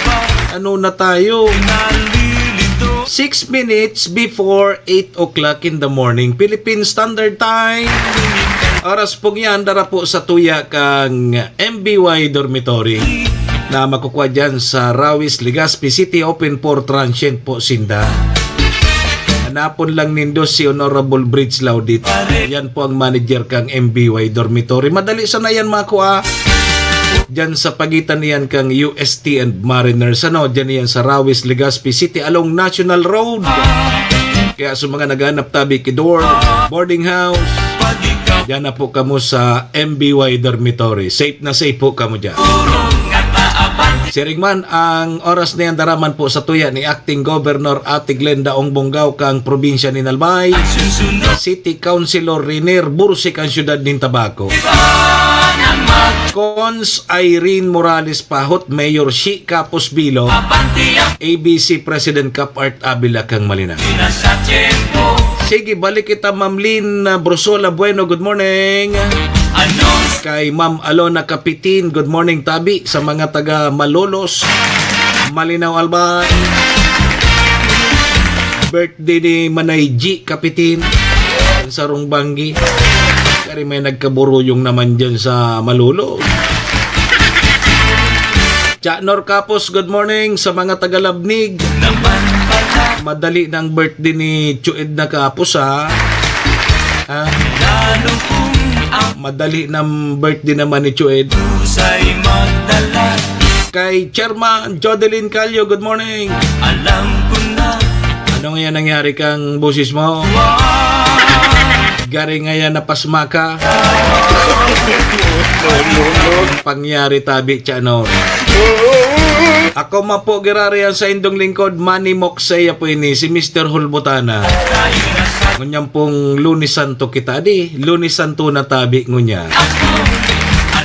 Ano na tayo? 6 minutes before 8 o'clock in the morning Philippine Standard Time. Oras po yan, dara po sa tuya kang MBY Dormitory na makukuha dyan sa Rawis, Legazpi City, open for transient po sinda. Hanapon lang nindo si Honorable Bridge Laudit. Yan po ang manager kang MBY Dormitory. Madali sana yan makuha. Dyan sa pagitan niyan kang UST and Mariners. Ano, dyan yan sa Rawis, Legazpi City along National Road. Kaya sa mga naghanap tabi kidor, boarding house, dyan na po kamo sa MBY Dormitory. Safe na safe po kamo dyan. Siringman, ang oras na yan daraman po sa tuya ni Acting Governor Ate Glenda Ongbonggao kang probinsya ni Nalbay, City Councilor Riner Bursik ang syudad ng Tabaco, Cons Irene Morales Pahot, Mayor Shi Capos Bilo, ABC President Cap Art Abila kang Malinaw. Sige, balik kita Ma'am Lynn Brosola Bueno, good morning. Kay Ma'am Alona Kapitin, good morning tabi sa mga taga Malolos, Malinaw Albay. Birthday ni Manay G Kapitin sa Rungbangi. Kaya may nagkaburuyong naman dyan sa Malolos. Chanor Kapos, good morning sa mga taga Labnig. Madali ng birthday ni Chued na Kapos ha. Madali ng birthday naman ni Chued. Kay Chairman Jodeline Calio, good morning. Alam ko na. Ano nga nangyari kang busis mo? Gari nga yan napasma ka. Pangyari tabi Chanor. Ako mapo girari yan sa indong lingkod Manny Moksea po ini si Mr. Hulbutana. Ngunyang pong Lunes Santo kita di. Lunes Santo na tabi ngunya.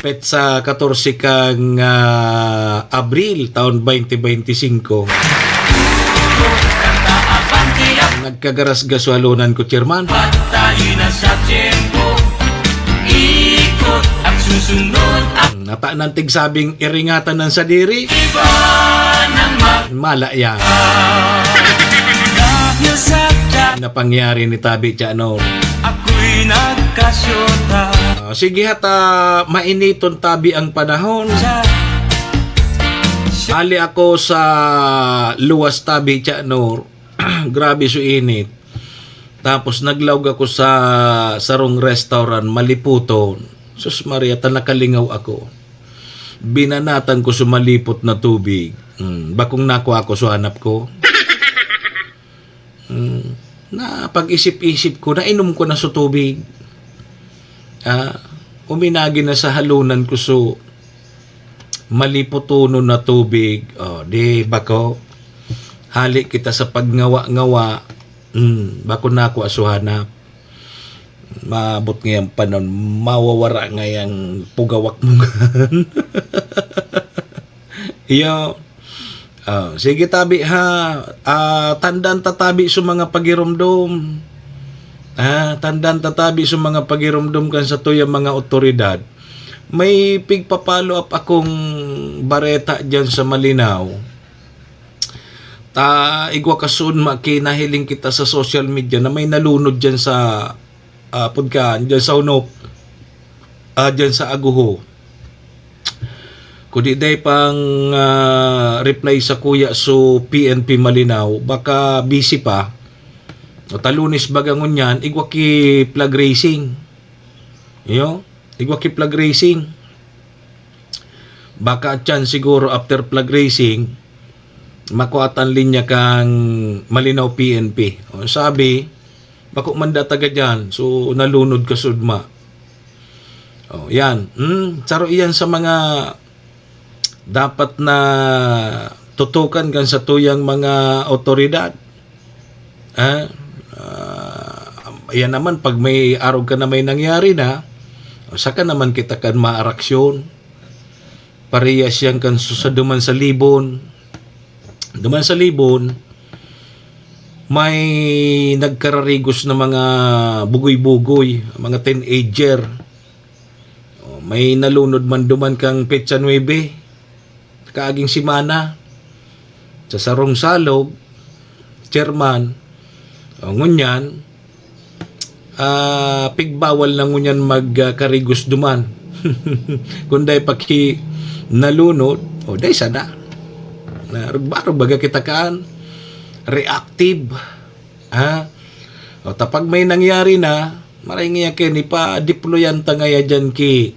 Pet sa 14 kang Abril taon 2025. Nagkagaras-gaswalunan ko, Chairman. Nata nantig sabing iringatan ng sadiri. Mala yan. Napangyari ni Tabi Chano. Ako'y nagkasyota. Sige hata mainiton Tabi ang panahon. Ali ako sa luwas Tabi Chano. Grabe so init. Tapos naglawg ako sa sarong restaurant Maliputon. Sus Maria, nakalingaw ako. Binanatan ko sa malipot na tubig. Bakong nakuha ako sa hanap ko. na pag-isip-isip ko, nainom ko na sa tubig. Uminagi na sa halunan ko so maliputuno na tubig. Di bako, hali kita sa pagngawa-ngawa. Bako na ako asuhanap. Maabot ngayang panon, mawawara ngayang pugawak mo. Iyo. Sige tabi ha. Tandaan tatabi sa mga pagirumdum. Tandaan tatabi sa mga pagirumdum kan sa tuyang mga otoridad. May pigpa-follow up akong bareta dyan sa Malinaw. Igwa kasun makinahiling kita sa social media na may nalunod dyan sa pudkaan, dyan sa Unop, dyan sa Aguho. Kundi day pang reply sa kuya so PNP Malinaw, baka busy pa. O talunis bagangon yan, igwa ki flag racing. Igwa ki flag racing. Baka dyan siguro after flag racing, makuatan linya kang Malinaw PNP. O sabi, bako manda taga dyan, so nalunod ka sudma. Yan. Saro iyan sa mga dapat na tutukan kan sa tuyang mga otoridad. Yan naman, pag may arog ka na may nangyari na, saka naman kita kan maaraksyon. Parehas yan kan sa duman sa libon. Duman sa libon, may nagkararigos na mga bugoy-bugoy, mga teenager. May nalunod man duman kang Petsa 9, kaaging simana. Sa Sarong Salog, chairman, ngunyan, pigbawal na ngunyan magkarigos duman. Kunday paki nalunod, day sana. Baro baga kita kaan reactive. Tapag may nangyari na, maray nga kini pa deployan ta ngaya dyan ki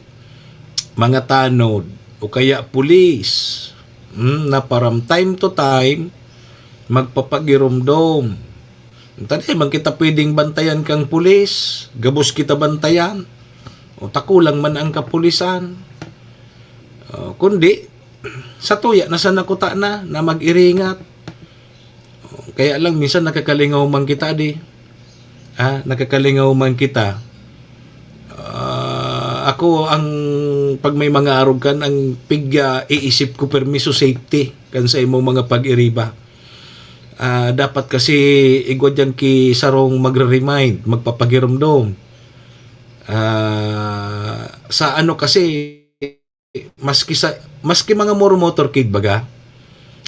mga tanod o kaya pulis na param time to time magpapagirumdom. Tadi man kita pwedeng bantayan kang pulis, gabos kita bantayan, o takulang man ang kapulisan. Kundi sa tuya nasa nakuta na mag-iringat. Kaya lang minsan nakakalingaw man kita di. Nakakalingaw man kita. Ako ang pag may mga arugan ang pigya iisip ko permiso safety kan sa imong mga pag-iriba. Dapat kasi igwa dyan ki sarong magre-remind, magpapagirumdom. Sa ano kasi maski mga motorcade baga,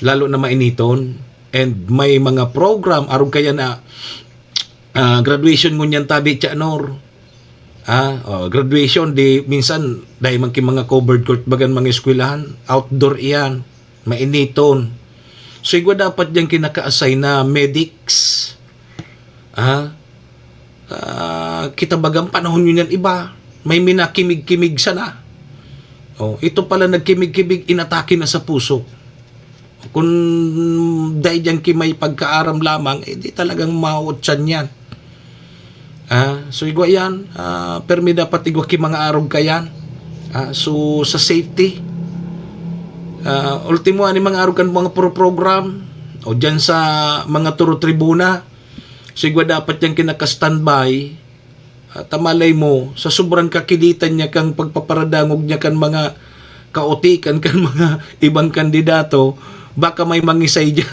lalo na mainiton, and may mga program arog kaya na graduation ngunyan tabi tiyanor. Graduation di minsan dahil man ki mga covered court bagan mga eskwelahan, outdoor iyan, mainiton. So igwa dapat diyan kinaka-assign na medics. Kita bagang panahon yun yan iba, may minakimig-kimig sana. Ito pala nagkimig-kimig, inatake na sa puso. Kung dahil dyan may pagkaaram lamang, di talagang mautsan yan. So igwa yan, permi dapat igwa ki mga arog kayan. So sa safety, ultimo ani mga arog kan mga program o dyan sa mga turo tribuna. So igwa dapat yan kinaka-standby. Tamalay mo, sa sobrang kakilitan niya kang pagpaparadangog niya kan mga kaotikan kan mga ibang kandidato, baka may mangisay dyan.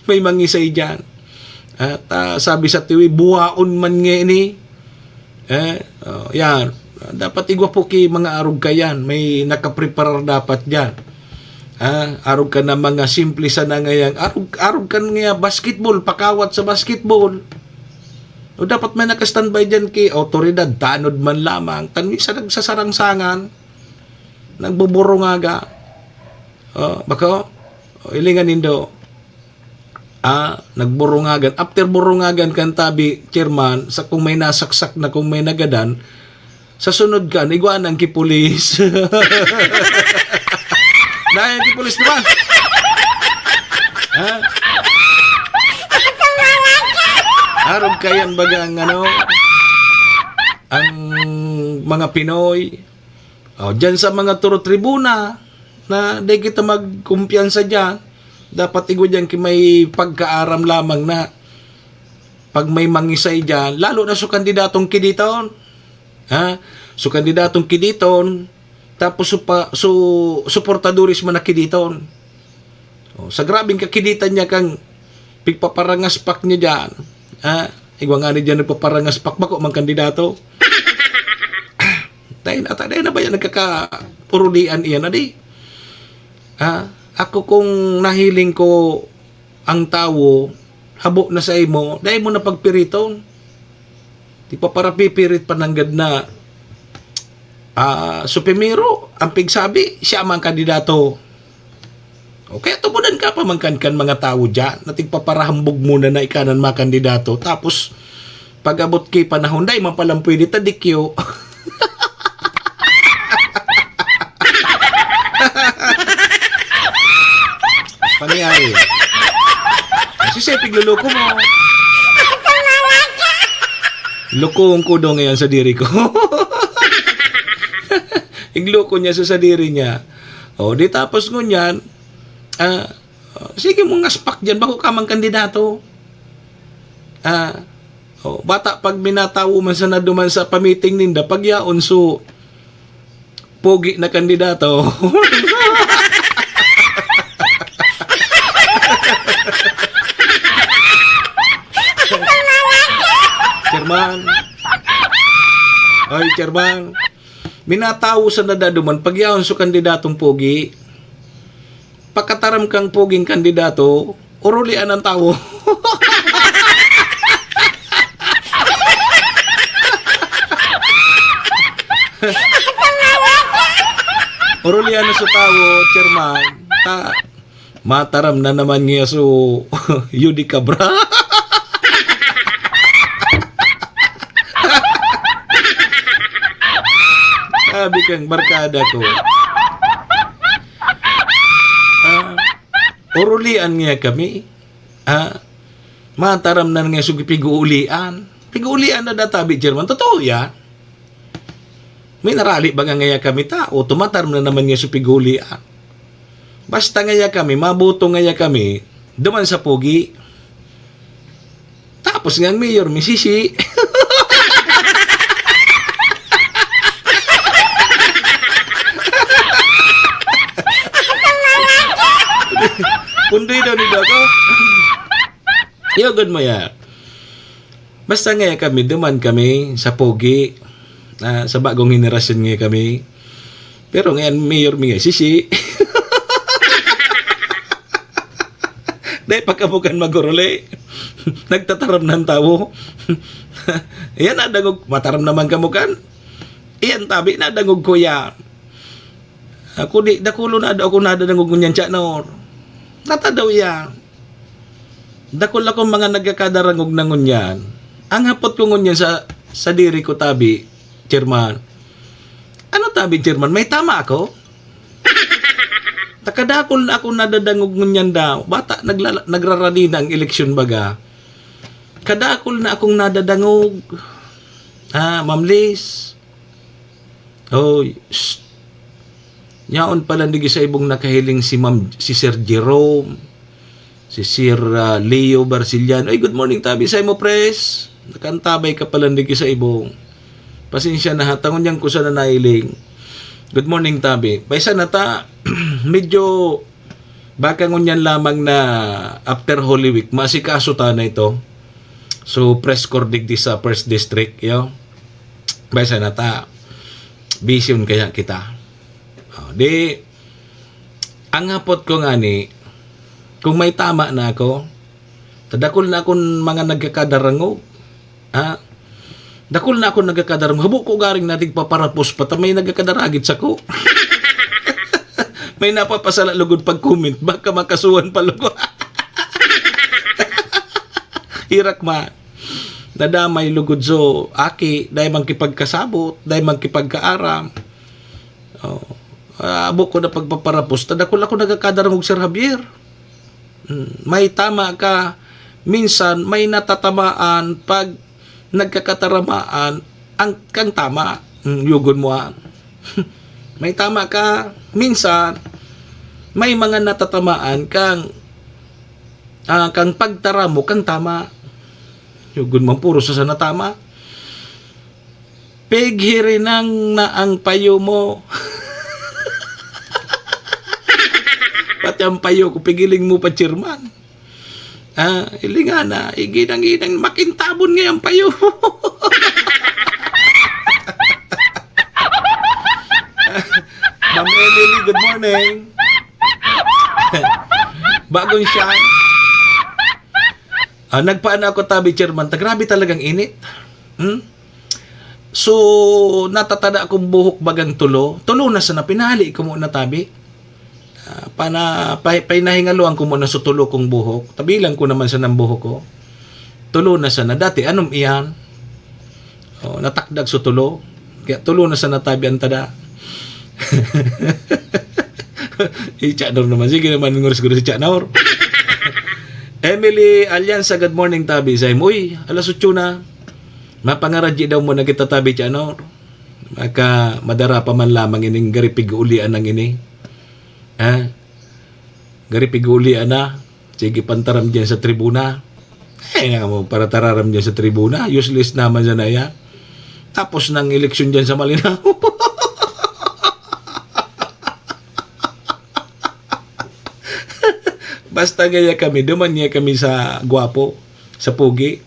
May mangisay dyan. At sabi sa tiwi, buhaon man nga ini. Yan. Dapat igwa po ki mga arog ka yan. May nakapreparar dapat dyan. Arog ka na mga simple sana ngayang. Arog ka nga basketball, pakawat sa basketball. O dapat may nakastandby dyan ki autoridad, tanod man lamang. Tanwi sa nagsasarangsangan, nagbuburo nga ga. Baka, ilingan nindo. Nagburungagan. After burungagan kan tabi, chairman, sa kung may nasaksak na kung may nagadan, sa sunod ka, igwaan ang kipulis. Dahil kipulis naman. Arog kayan baga ang ang mga Pinoy. Diyan sa mga turo tribuna na di kita magkumpiyansa dyan, dapat igwa dyan may pagkaaram lamang na pag may mangisay dyan, lalo na sa kandidatong kiditon. So kandidatong kiditon, tapos suportadoris man na kiditon. Sa grabing kakiditan niya kang pigpaparangaspak niya dyan. Igwa nga ni dyan nagpaparangaspak bako mang kandidato. Dahil na ba yan nagkakapurulian iyan adi? Ako kung nahiling ko ang tawo, habo na sa imo, dahil mo na pagpiriton. Di pa para pipirit pananggad na supimiro, ang pigsabi, siya mang kandidato. Okay, tumudan ka pa mangkan mga tao dyan, na tigpaparahambog muna na ikanan mga kandidato. Tapos, pag abot kay panahon, dahil man palang pwede tadikyo. Pangyari. Kasi siya pigluloko mo. Lukong ko daw ngayon sa diri ko. Igloko niya sa diri niya. Di tapos ngunyan, sige mo ngaspak dyan, bako ka mang kandidato. Bata pag minatawo man sa naduman sa pamiting ninda, pagyaon so pogi na kandidato. Chairman. Ay, Chairman. Minatawo sa nadaduman, pagyaon so kandidatong pogi. Pagkataram kang poging kandidato, urulian ang tao. Urulian na sa tao, Chairman. Mataram na naman niya so Yudi Cabra. Sabi kang barkada ko. Urulian niya kami. Mataram na nga sugi piguulian. Piguulian na databi, Chairman. Totoo yan. May narali ba nga ngaya kami tao? Tumataram na naman nga sa piguulian. Basta ngaya kami, mabuto ngaya kami, duman sa pogi. Tapos nga ang mayor, misisi. Pundoy daw ni Doko. Yogod mo ya. Basta nga kami, duman kami sa pogi. Sa bagong henerasyon nga kami. Pero ngayon, mayor mi nga, sisi. Dahil pagkabukan maguruli. Nagtataram ng tao. Yan, nadangog. Mataram naman kamukan. Iyan tabi, nadangog ko yan. Ako di, dakulo na ako nadangog ngunyan siya na natadaw yan. Dakol ako mga nagkakadarangog na ngunyan. Ang hapot ko ngunyan sa diri ko tabi, Chairman. Ano tabi, Chairman? May tama ako? Takadakol na ako nadadangog ngunyan daw. Bata, nagrarali na ang eleksyon baga. Kadakol na akong nadadangog. Ma'am Liz. Yaon pala nigi sa ibong nakahiling si Sir Jerome, si Sir Leo Barciliano. Good morning tabi sa imo, pres. Nakantabay ka pala nigi sa ibong. Pasensya na hatangon yan ko sa nanailing. Good morning tabi. Paisa na ta, medyo baka ngunyan lamang na after Holy Week, masikaso ta na ito. So, press cordig di sa First District, yo. Paisa na ta, busy yun kaya kita. Di, ang hapot ko nga ni, kung may tama na ako, tadakol na akong mga nagkakadarangog. Dakol na akong nagkakadarangog. Habo ko garing nating paparapos pa, may nagkakadaragit sa ko. May napapasala lugod pag-comment, baka makasuhan pa lugod. Hirak ma. Nadamay lugod so, aki, dahil mangkipagkasabot, dahil mangkipagkaaram. Abo ko na pagpaparapos, tadakol ako nagkakadarangog, Sir Javier. May tama ka, minsan may natatamaan pag nagkakataramaan ang kang tama. Yugon mo may tama ka. Minsan may mga natatamaan kang pagtara mo kang tama. Yugon mo puro sa sana tama. Pighirinang na ang payo mo. Pati ang payo ko, pigiling mo pa, chairman. Ilinga na, iginang-ginang makintabon ngayang payo. Ma'am Emily, good morning. Bagong siya. Nagpaana ako tabi, chairman. Grabe talagang init. So, natatada akong buhok bagang tulo. Tulo na sana, pinali ko muna tabi. Painahingaluan ko muna sa tulo kong buhok. Tabilang ko naman sa ng buhok ko. Tulo na sana. Dati, anong iyan? Natakdag sa tulo. Kaya tulo na sana tabi ang tada. Chanaur naman. Sige naman, nguris-nguris si Chanaur. Emily Alianza, good morning tabi. Say, uy, alas 8 na. Mapangaradji daw mo na kita tabi, Chanaur. Maka madara pa man lamang ining garipig ulian ng ini. Garipig ulian na. Sige, pantaram dyan sa tribuna. Nga mo, para tararam dyan sa tribuna. Useless naman sa naya. Tapos ng eleksyon dyan sa Malinaw. Basta gaya kami, duman niya kami sa gwapo, sa pugi.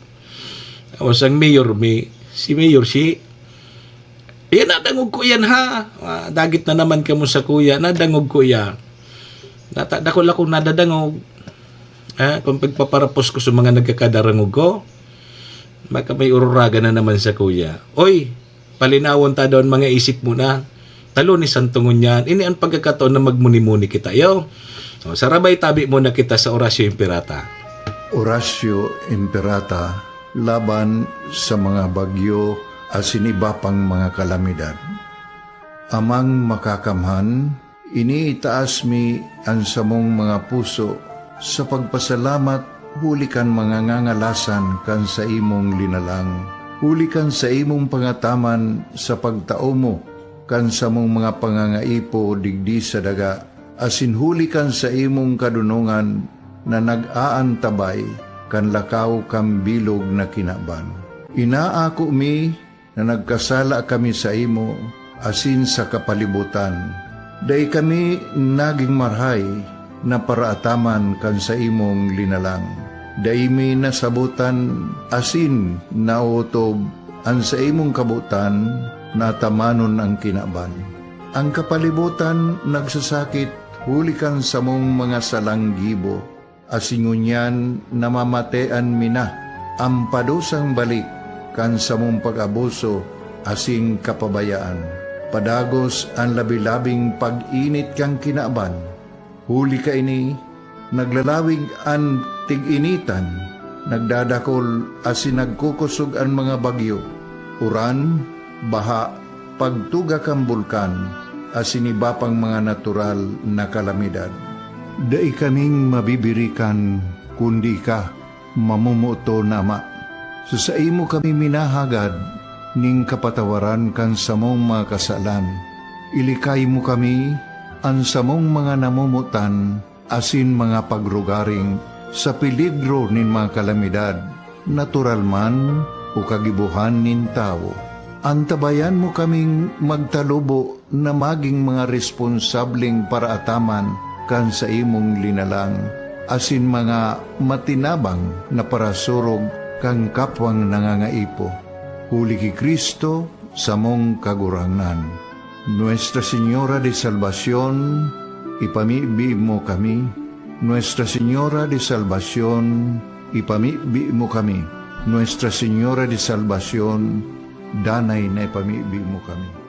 O sang mayor si mayor si. Yan, nadangog ko yan ha. Dagit na naman ka mo sa kuya, nadangog ko yan. Dako lang kung nadadangog. Kung pagpaparapos ko sa mga nagkakadarangog ko, baka may ururaga na naman sa kuya. Oy, palinawon ta doon mga isip mo na. Talo ni Santungon yan. Ini ang pagkakataon na magmuni-muni kita. Yo, sarabay tabi muna kita sa Orasyo Imperata.
Orasyo Imperata, laban sa mga bagyo at siniba pang mga kalamidad. Amang makakamhan, iniitaas mi ang samong mga puso sa pagpasalamat, hulikan mga ngangalasan kan sa imong linalang. Hulikan sa imong pangataman sa pagtao mo, kan sa mong mga pangangaipo digdi sa daga, asin hulikan sa imong kadunungan na nag-aantabay, kan lakaw kam bilog na kinaban. Inaako mi na nagkasala kami sa imo, asin sa kapalibutan. Day kami naging marhay na paraataman kan sa imong linalang. Day mi nasabutan, asin nautob, an sa imong kabutan, natamanon ang kinaban. Ang kapalibutan nagsasakit, hulikan sa mong mga salanggibo, asingunyan namamatean mina, ang padusang balik, kan sa mong pag-abuso, asing kapabayaan. Padagos ang labi-labing pag-init kang kinaban. Huli ka ini, naglalawig ang tig-initan, nagdadakol asin nagkukusog ang mga bagyo. Uran, baha, pagtuga kang bulkan, asin iba pang mga natural na kalamidad. Dai kaming mabibirikan, kundi ka, mamumuto nama. So sa imo kami minahagad, ning kapatawaran kan samong mga kasalan. Ilikay mo kami, ang samong mga namumutan, asin mga pagrugaring, sa peligro nin mga kalamidad, natural man o kagibuhan nin tao. Antabayan mo kaming magtalubo na maging mga responsableng paraataman kan sa imong linalang, asin mga matinabang na parasurog kang kapwang nangangaipo. Huli ki Kristo sa mong kagurangan. Nuestra Señora de Salvación, ipamibi mo kami. Nuestra Señora de Salvación, ipamibi mo kami. Nuestra Señora de Salvación, danay na ipamibi mo kami.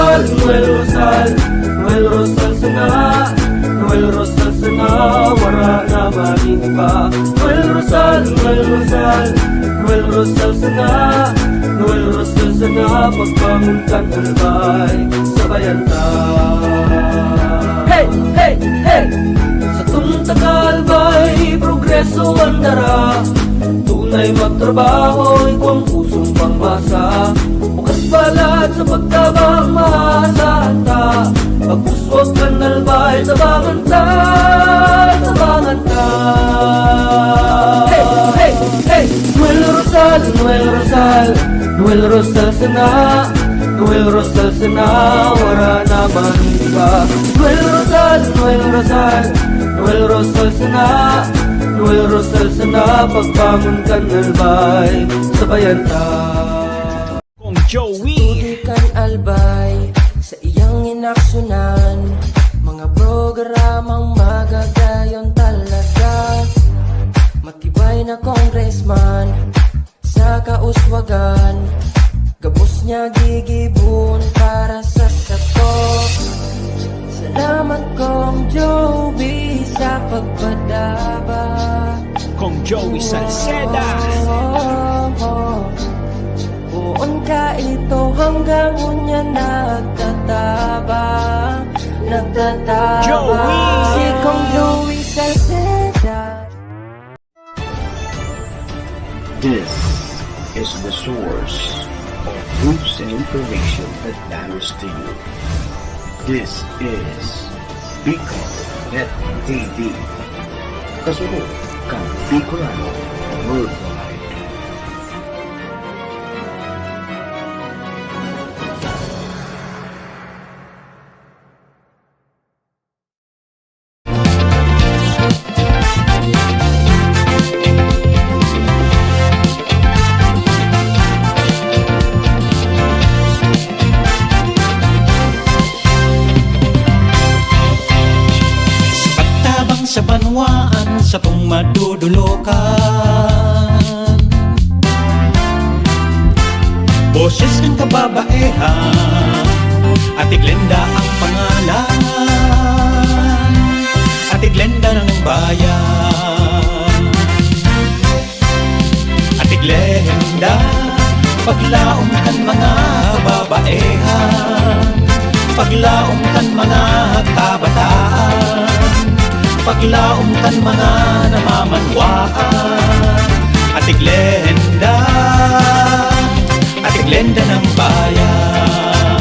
Noel Rosal sana, wala na Noel Rosal, Noel Rosal sana, Noel Rosal sana, pagbangon kan albay, sabayan ta. Hey, hey, hey! Sa tuntagalbay, progreso ang dara, tunay magtrabaho, ikaw ang pusong pangmasa, bukas balat sa pagtabang maasahan ta, pagpuswag kan albay, tabangan ta, tabangan ta. Hey, hey, hey! Noel Rosal, Noel Rosal, Noel Rosal sana, Noel Rosal sana, wala naman iba. Noel Rosal, Noel Rosal, Noel Rosal sana, Noel Rosal sana, pagbangon kan albay, sabayan ta.
Kong Joey
Tudikan albay sa iyang inaksyonan, mga programang magagayon talaga. Matibay na congressman sa kauswagan, gabos niya gigibon para sa sato. Salamat Kong Joey sa pagpadaba.
Kong Joey Salceda.
Buon ka ito hanggang unya nagtataba, nagtataba.
Joey!
Si Kong Joey Salceda.
This is the source of news and information that matters to you. This is Bicol Net TV. Kasunod kang Bicolano Worldwide.
Sa banwaan sa tong madudulukan, boses ng kababaehan, Ate Glenda ang pangalan, Ate Glenda ng bayan. Ate Glenda, paglaom kan mga babaehan, paglaom kan mga kabataan, paglaom kan mga namamanwaan. Ate Glenda, Ate Glenda ng bayan.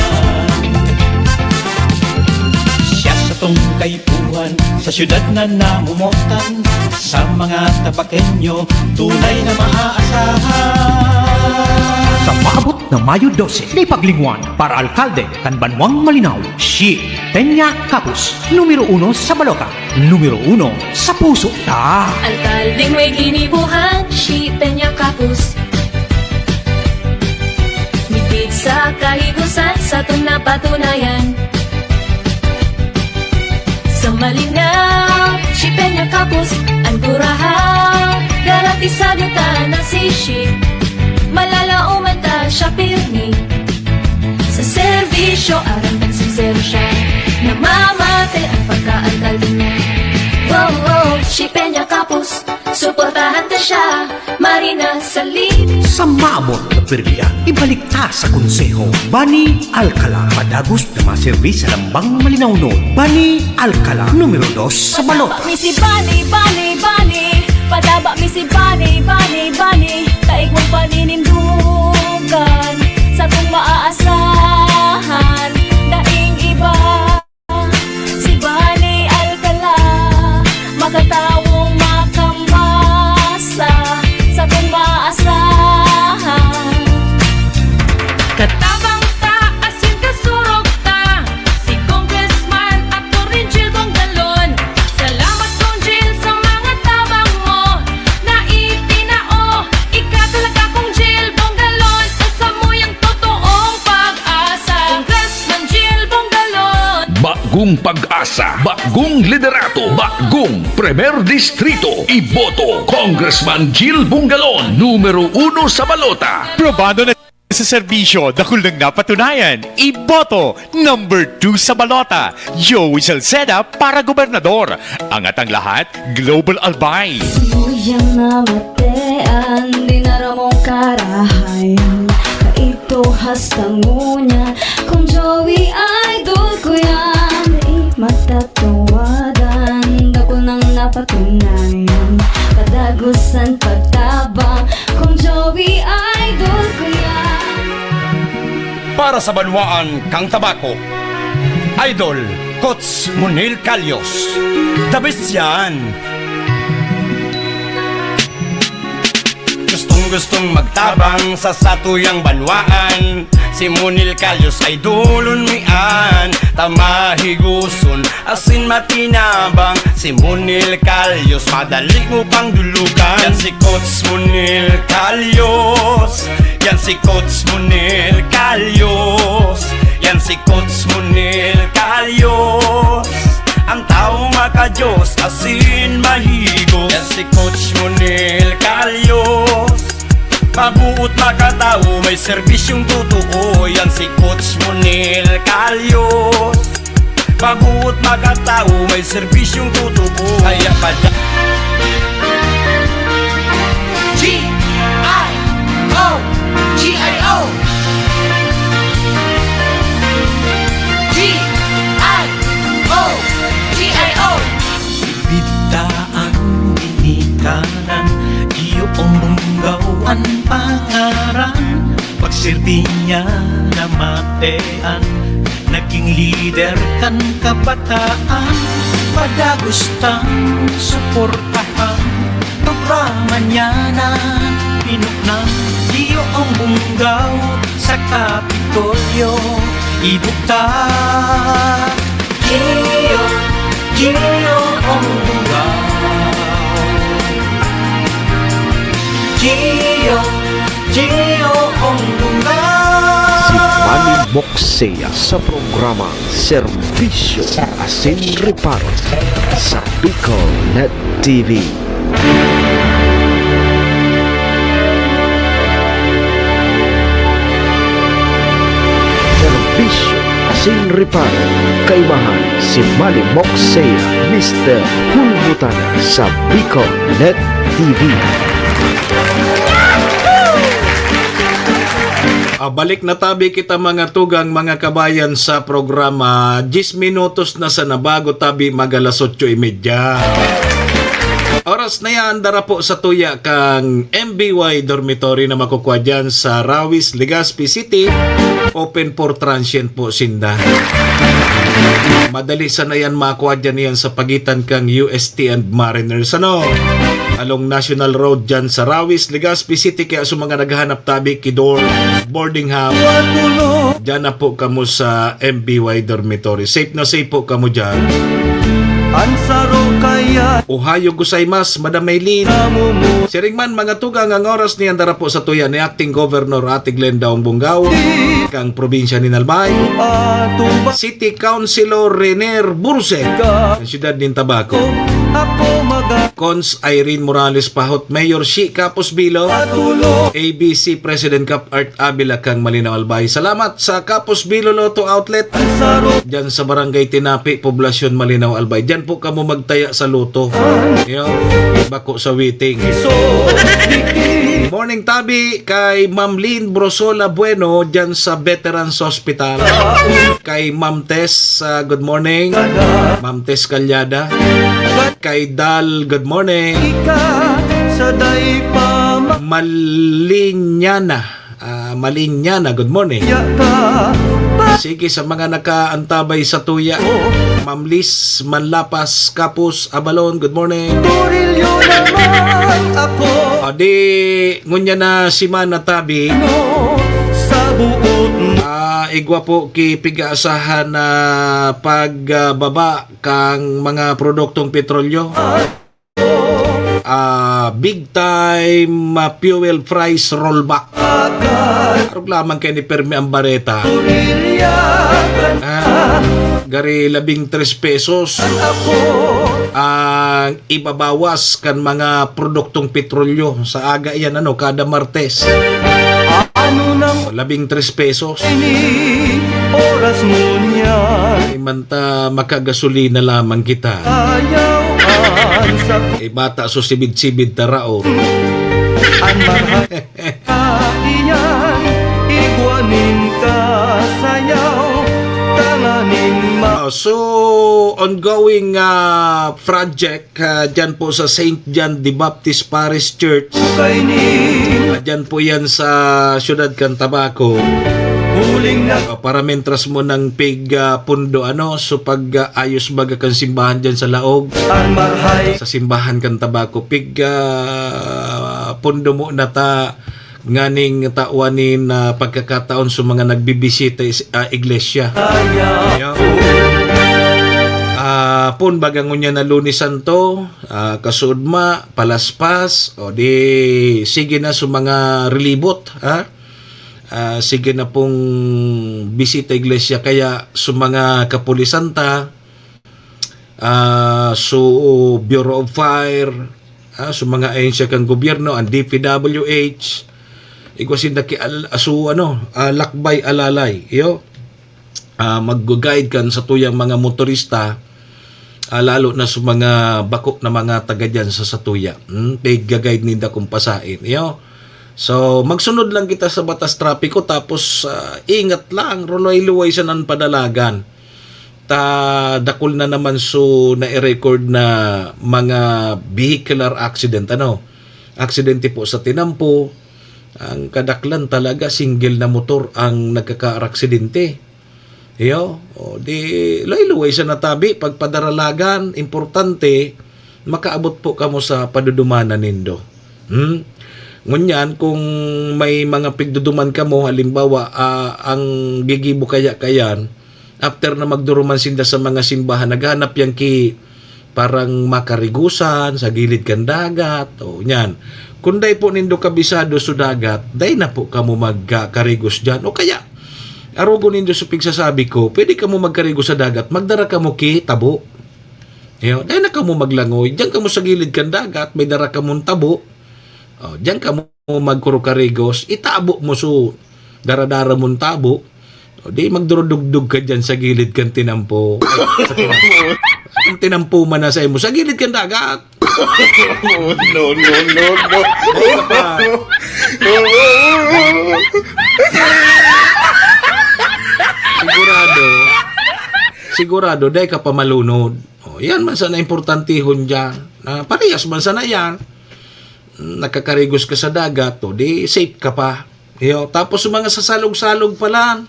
Siya sa tong kaipuhan, sa syudad na namumutan, sa mga tabakenyo, tunay na maaasahan.
Sa maabot na Mayo 12, na paglingwan para alkalde kan Banwang Malinaw, si Tenya Capus, numero 1 sa balota, numero 1 sa puso ta.
Alkaldeng may ginibuhan, si Tenya Capus. Mitig sa kahigusan, sa itong napatunayan. Sa Malinaw, si Tenya Capus, ang turahaw, garantisado ta na si Shi. Malalauman ta siya pirmi, sa serbisyo, aram nagsincero siya, namamate ang pagka-alkalde niya. Wow, wow, si Peña Capus, suportahan ta siya, Marina Salini.
Sa maabot na perlian, ibalik ta sa konseho. Bani Alcala, padagos na maservis sa Lambang Malinaw noon. Bani Alcala, numero 2 sa balota.
Misi Bani, Bani, Bani, padaba mi si Bani, Bani, Bani, taig mong paninindugan, sa kong maaasahan, daing iba. Si Bani Alcala, makatawong makamasa, sa kong maaasahan.
Katabang ta, asin kasurog ta, si Congressman Atty. Jill Bongalon. Salamat Kong Jill sa mga tabang mo, na itinao, ika talaga Kong Jill Bongalon, usa mo yung totoong pag-asa. Congressman Jill Bongalon.
Bagong pag-asa, bagong liderato, bagong Premier Distrito. Iboto Congressman Jill Bongalon, numero 1 sa balota.
Probado na sa serbisyo, dahil nang napatunayan. Iboto, number 2 sa balota, Joey Salceda para gobernador. Angat ang lahat, Global Albay.
Suyang namate Andi naramong karahayan Kaito hastang ngunya Kung Joey idol ko yan Di matatawadan Dako nang napatunayan Kadagusan pagtabang Kung Joey idol ko yan
Para sa banwaan kang tabako, Idol Coach Munil Calyos. The best yan. Gustong magtabang sa satuyang banwaan, si Munil Calyos ay dulon mian. Tamahiguson asin matinabang, si Munil Calyos madali mo pang dulugan. Yan si Coach Munil Calyos, yan si Coach Munil Calyos, yan si Coach Munil Calyos. Ang tao makajos asin mahigo. Yan si Coach Munil Calyos, mabuot makatao, may serbisyong totoo. Yan si Coach Munil Calyos, mabuot makatao, may serbisyong totoo. Kaya pada G-I-O, G-I-O, G-I-O, G-I-O.
Bitaan dinikanan, iyong munggawan pangaran. Pagsilbi niya na matean, naging leader kan kabataan. Padagustang suportahan, programa niya na pinuknang. Iyong munggaw sa Kapitolyo ibukta. Iyong munggaw,
Si Manny Mocsea sa programa Serbisyo Asin Reparo sa Bicol Net TV. Serbisyo Asin Reparo, kaibahan si Manny Mocsea, Mr. Hulbutana sa Bicol Net TV.
Balik na tabi kita mga tugang mga kabayan sa programa 10 minutos na sa nabago tabi magalas 8:30. Oras na yan, dara po sa tuya kang MBY Dormitory na makukuha dyan sa Rawis, Legazpi City. Open for transient po sinda. Madali sana yan makuha dyan yan sa pagitan kang UST and Mariners. Ano? Along National Road dyan sa Rawis, Legazpi City. Kaya sa mga naghahanap tabi, Kidor, Boarding House, dyan na po kamo sa MBY Dormitory. Safe na safe po kamo dyan. Ohayo gozaimasu, Madam Maylin. Siringman mga tugang ang oras ni andara po sa tuya ni Acting Governor Ate Glenda Bungaw, kang probinsya ni Nalbay, City Councilor Rener Burse, ang siyudad ng Tabaco, Cons Irene Morales Pahot, Mayor Shi Capos Bilo, ABC President Cap Art Abila kang Malinaw Albay. Salamat sa Capos Bilo Lotto Outlet dyan sa Barangay Tinapi, Poblasyon Malinaw Albay. Dyan po kamo magtaya sa loto. Bako sa waiting. Morning tabi kay Ma'am Lynn Brosola Bueno dyan sa Veterans Hospital. Kay Ma'am Tess, good morning. Ma'am Tess Calyada. Kay Dal, good morning. Malinyana, good morning. Sige, sa mga nakaantabay sa tuya, Ma'am Liz Manlapas Kapus Abalon, good morning. Di ngunya na si Manatabi igwa po kipigaasahan na pagbaba kang mga produktong petrolyo. Big time fuel price rollback. Arog lamang kay ni Permi Ambareta. Gari 13 pesos ang ibabawas kan mga produktong petrolyo sa aga yan kada Martes. 13 pesos. Oras mo niya. Imanta makagasolina lamang kita. Bata so sibid-sibid taraon.
Ang marhay iyan, igwanin ka sayaw, tanganin
So, ongoing project dyan po sa St. John the Baptist Parish Church. Dyan po yan sa Ciudad Cantabaco. Para mentras mo ng pig pundo so pag ayos baga kang simbahan dyan sa Laog. Sa simbahan Cantabaco. Pig pundo mo na ta nganing tawanin pagkakataon sa mga nagbibisita iglesia. Pun bagang unya na Lunes Santo, kasudma, palaspas, o di sige na sa mga relibot, sige na pong bisita iglesia, kaya sa mga kapulisanta, so Bureau of Fire, sa mga ahensya kang gobyerno, ang DPWH, ikwasin na lakbay alalay, mag-guide kan sa tuyang mga motorista, lalo na sa mga bako na mga taga dyan sa Satuya. Pig-guide ninda kung pasain. So, magsunod lang kita sa batas trapiko, tapos ingat lang, ruloy-luway sa nanpadalagan. Dakol na naman na i-record na mga vehicular accident. Aksidente po sa Tinampo. Ang kadaklan talaga, single na motor ang nagkaka-aksidente. Di luway sa natabi pagpadaralagan, importante makaabot po kamo sa padudumanan nindo. Ngunyan kung may mga pigduduman kamo, halimbawa ang gigibo kayan after na magduruman sinda sa mga simbahan, naghanap yang parang makarigusan sa gilid kan dagat nyan. Kung day po nindo kabisado sa dagat, day na po kamo magkarigos dyan, o kaya arugo nindo sa pigsasabi ko, pwede ka mo magkarigo sa dagat, magdara ka mo tabo. Dahil na ka mo maglangoy, diyan ka mo sa gilid kan dagat, may dara ka mong tabo. Diyan ka mo magkurukarigos, itabo mo dara-dara mong tabo. Di magdurudugdug ka diyan sa gilid kan Tinampo. Ang Tinampo man na sa imo, sa gilid kan dagat. No. Sigurado dahil ka pa malunod. Yan man sana importantihon dyan. Parehas man sana yan. Nakakarigos ka sa dagat, di safe ka pa. Tapos mga sasalog-salog pa lang.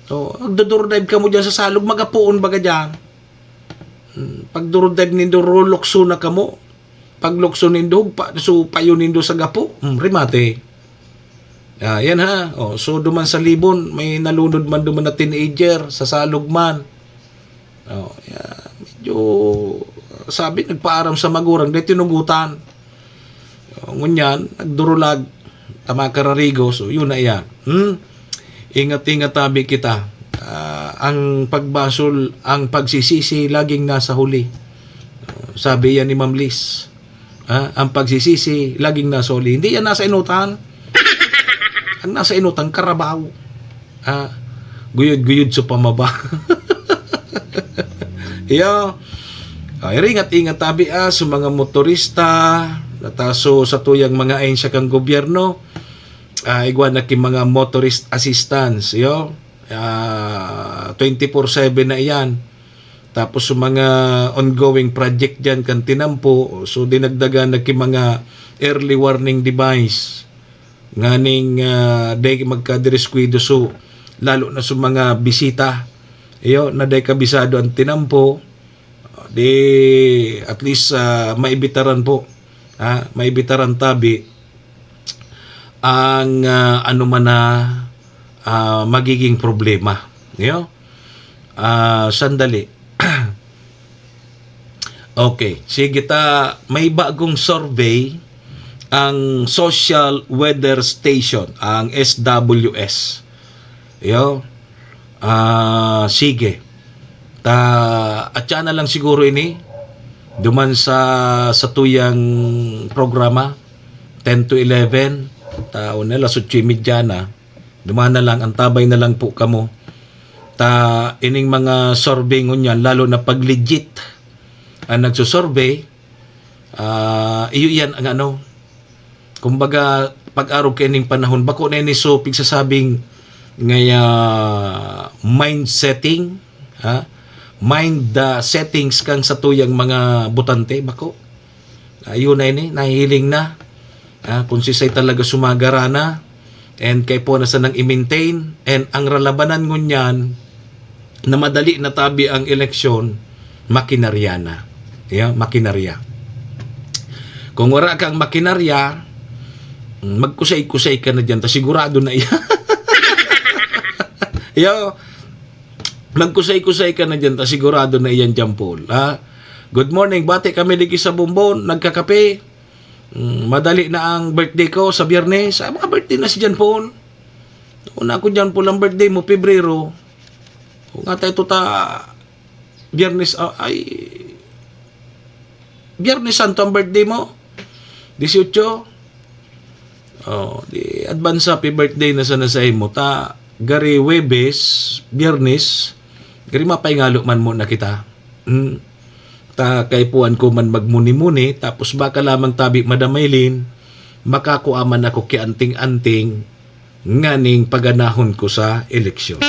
Agdodordive ka mo dyan sa salog, magapuon baga dyan. Pag durodive nindo, rolokso na ka mo. Pag lokso nindo, payo nindo sa gapo. Rimate. Yan so duman sa Libon, may nalunod man duman na teenager sa salog man. Medyo sabi nagpaaram sa magurang, dahil tinugutan. Ngunyan, nagdurulag, tamakararigo, so yun na yan. Ingat-ingat tabi kita. Ang pagbasol, ang pagsisisi, laging nasa huli. Sabi yan ni Ma'am Liz. Ang pagsisisi, laging nasa huli. Hindi yan nasa inutan. Ang nasa inutan, karabaw. Guyod-guyod sa pamaba. Ingat-ingat tabi sa mga motorista, nataso sa tuyang mga ahensya kang gobyerno, igwan na mga motorist assistance, 24/7 na iyan. Tapos sa mga ongoing project dyan kan Tinampo, so dinagdagan na mga early warning device nganing day magkadireskuido, so lalo na sa mga bisita na day kabisado ang Tinampo, di at least maibitaran po, maibitaran tabi ang magiging problema. Sandali. Okay, sige may bagong survey ang Social Weather Station, ang SWS. Sige. Atya na lang siguro ini duman sa tuyang programa 10 to 11 taon na las 8:30 na duman na lang, antabay na lang po kamo ining mga survey ngunyan, lalo na pag legit ang nagsusurvey, iyo yan ang kumbaga pag-araw kining panahon bako na ni so pigsasabing ngaya mind setting, ha? Mind settings kang sa tuyang mga butante bako. Ayun na ini, nahihiling na. Kung sisay talaga sumagara na and kay po na sa nang i-maintain and ang ralabanan ngunyan na madali na tabi ang eleksyon, makinarya na. Yeah, makinarya. Kung wala kang makinarya, magkusay-kusay ka na dyan, ta sigurado na iya. Yo, magkusay-kusay ka na dyan, ta sigurado na iyan dyan, Paul. Good morning, bati kami digi sa Bumbon, nagkakape. Madali na ang birthday ko sa Biyernes. Mga birthday na si Jan Paul. Una ko Jan Paul ang birthday mo, Pebrero. Kung nga tayo ta Biyernes, Biyernes Santo ang birthday mo. 18. Di advance happy birthday na sana sa imo. Ta gari Webes, Biyernes, gari mapaingalo man mo na kita. Ta kay puan ko man magmuni-muni, tapos baka lamang tabi madamaylin, makakuaman ako kianting-anting nganing paganahon ko sa eleksyon.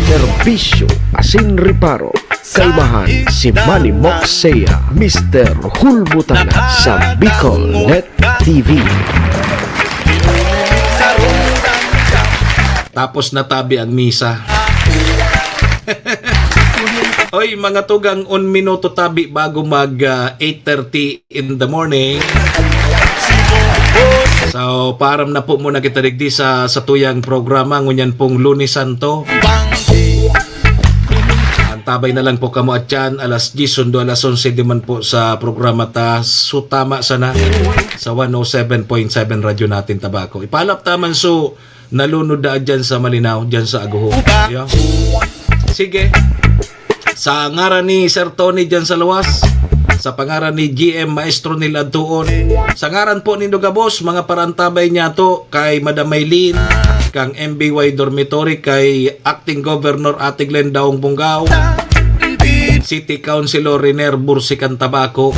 Serbisyo asin reparo. Kaibahan si Manny Moxea, Mr. Hulbutana sa Bicol Net TV.
Tapos natabi ang misa. Oy, mga tugang 1 minuto tabi bago mag 8:30 in the morning. So, param na po muna kita digdi sa tuyang programa ngunyan pong Lunes Santo. Antabay na lang po kamo at yan, alas 10 sundo alas 11 di man po sa programa ta sutama sana sa 107.7 radyo natin Tabako. Ipalap taman so nalunod da dyan sa Malinaw, dyan sa Aguho. Yeah. Sige. Sa ngaran ni Sir Tony dyan sa Luwas, sa pangaran ni GM Maestro nila Tuon, sa ngaran po ni Dugabos, mga parantabay niya to kay Madam Maylin, kang MBY Dormitory, kay Acting Governor Ate Glenn Daong Bungaw, City Councilor Riner Bursican Tabaco,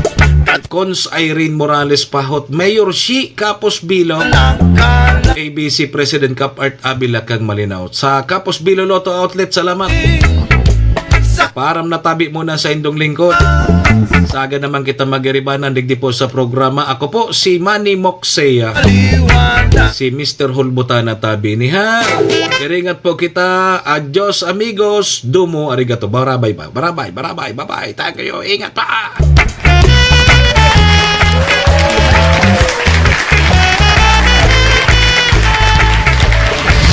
Cons Irene Morales Pahot, Mayor Shi Capos Bilo, ABC President Cap Art Abila kang Malinaw. Sa Capos Bilo Lotto Outlet, salamat. Param natabi muna sa indong lingkod. Saga naman kita magiribanan digdi po sa programa. Ako po si Manny Moxea, si Mr. Hulbutana tabi ni ha. Iringat po kita. Adios amigos. Dumo arigato. Barabay ba? Barabay. Bye-bye. Tayo kayo. Ingat pa.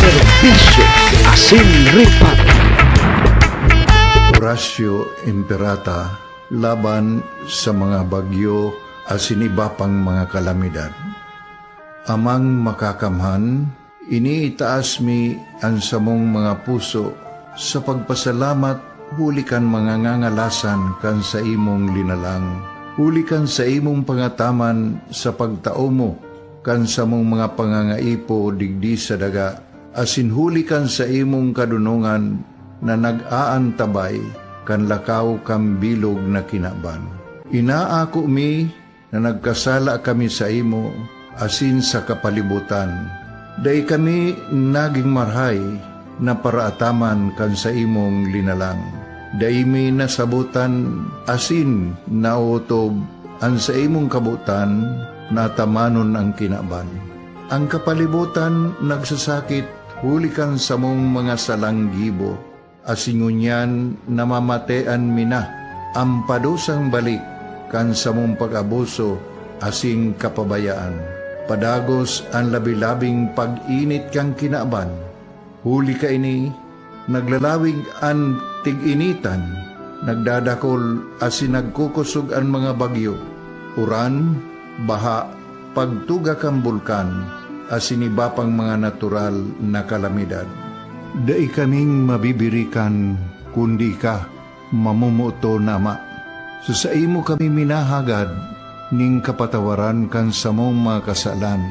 Serbisyo asin reparo.
Orasyo Imperata laban sa mga bagyo asin iba pang mga kalamidad. Amang makakamhan, iniitaas mi ang samong mga puso sa pagpasalamat, huli kan mga ngangalasan kan sa imong linalang. Huli kan sa imong pangataman sa pagtao mo, kan sa mong mga pangangaipo digdi sa daga, asin huli kan sa imong kadunungan na nag-aantabay kan lakaw kam bilog na kinaban. Inaako mi na nagkasala kami sa imo asin sa kapalibutan. Day kami naging marhay na paraataman kan sa imong linalang. Day mi nasabutan asin nautob ang sa imong kabutan na tamanon ang kinaban. Ang kapalibutan nagsasakit hulikan sa mong mga salanggibo. Asingunyan namamatean mina ang padusang balik kan sa mong pag-abuso asing kapabayaan. Padagos ang labi-labing pag-init kang kinaban. Huli ka ini, naglalawig ang tig-initan, nagdadakol asin nagkukusog ang mga bagyo. Uran, baha, pagtuga kang bulkan, asin iba pang mga natural na kalamidad. Dai kaming mabibirikan, kundi ka, mamumuto nama. So sa imo kami minahagad, ning kapatawaran kan samong mga kasalan.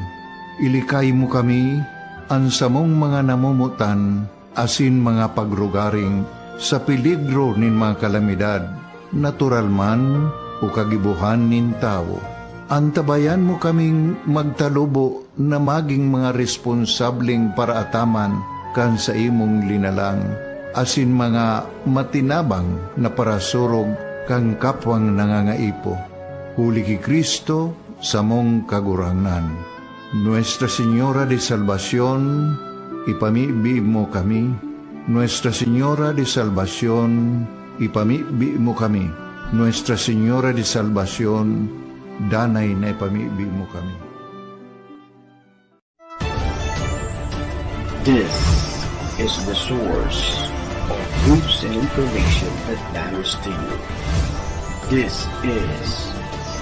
Ilikay mo kami, ang samong mga namumutan, asin mga pagrugaring, sa peligro nin mga kalamidad. natural man o kagibuhan nin tao. Antabayan mo kaming magtalubo na maging mga responsabling paraataman kan sa imong linalang, asin mga matinabang na parasurog kang kapwang nangangaipo. Huli ki Kristo sa mong kagurangan. Nuestra Señora de Salvación, ipamibi mo kami. Nuestra Señora de Salvación, ipamibi mo kami. Nuestra Señora de Salvación, danay na ipamibi mo kami.
This is the source of news and information that matters to you. This is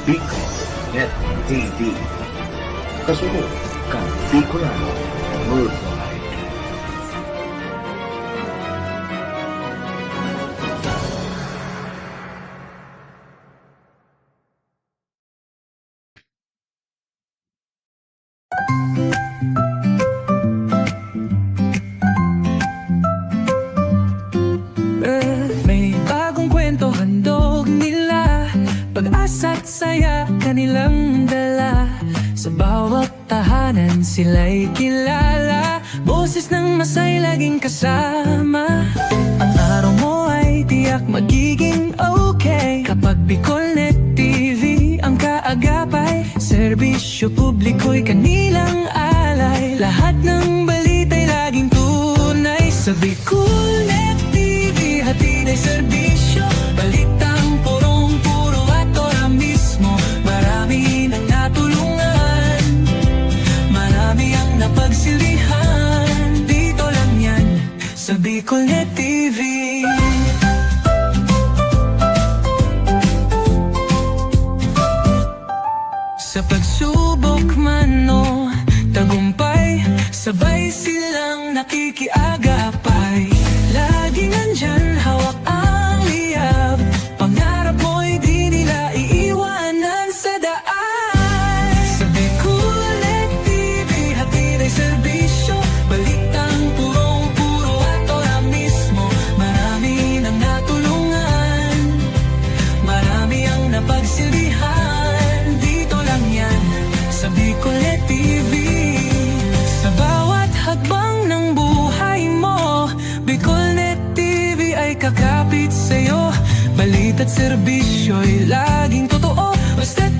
Bicol Net TV. Kasunod kang Bicolano Worldwide.
May bagong kwento handog nila, pag-asa at saya kanilang dala. Sa bawat tahanan sila'y kilala, boses ng masay laging kasama. Ang araw mo ay tiyak magiging okay kapag Bicolnet TV ang kaagapay. Serbisyo publiko'y kanilang alay, lahat ng balita'y laging tunay. Sa Bicolnet TV hatid ay serbisyo, balitang purong-puro at ora mismo. Marami nang natulungan, marami ang napagsilbihan. Dito lang yan sa Bicolnet TV. Sa pagsubok man o tagumpay, sabay silang nakikiagapay. Laging andyan, hawak ang liyab, pangarap mo'y di nila iiwanan sa daan. Sa Bicolnet TV hatid ay serbisyo, balitang purong-puro at ora mismo. Marami nang natulungan, marami ang napagsilbihan. Dito lang yan sa Bicolnet TV. Sa bawat hakbang ng buhay mo, Bicolnet TV ay kakapit sa'yo. Balita't serbisyo'y laging totoo, basta't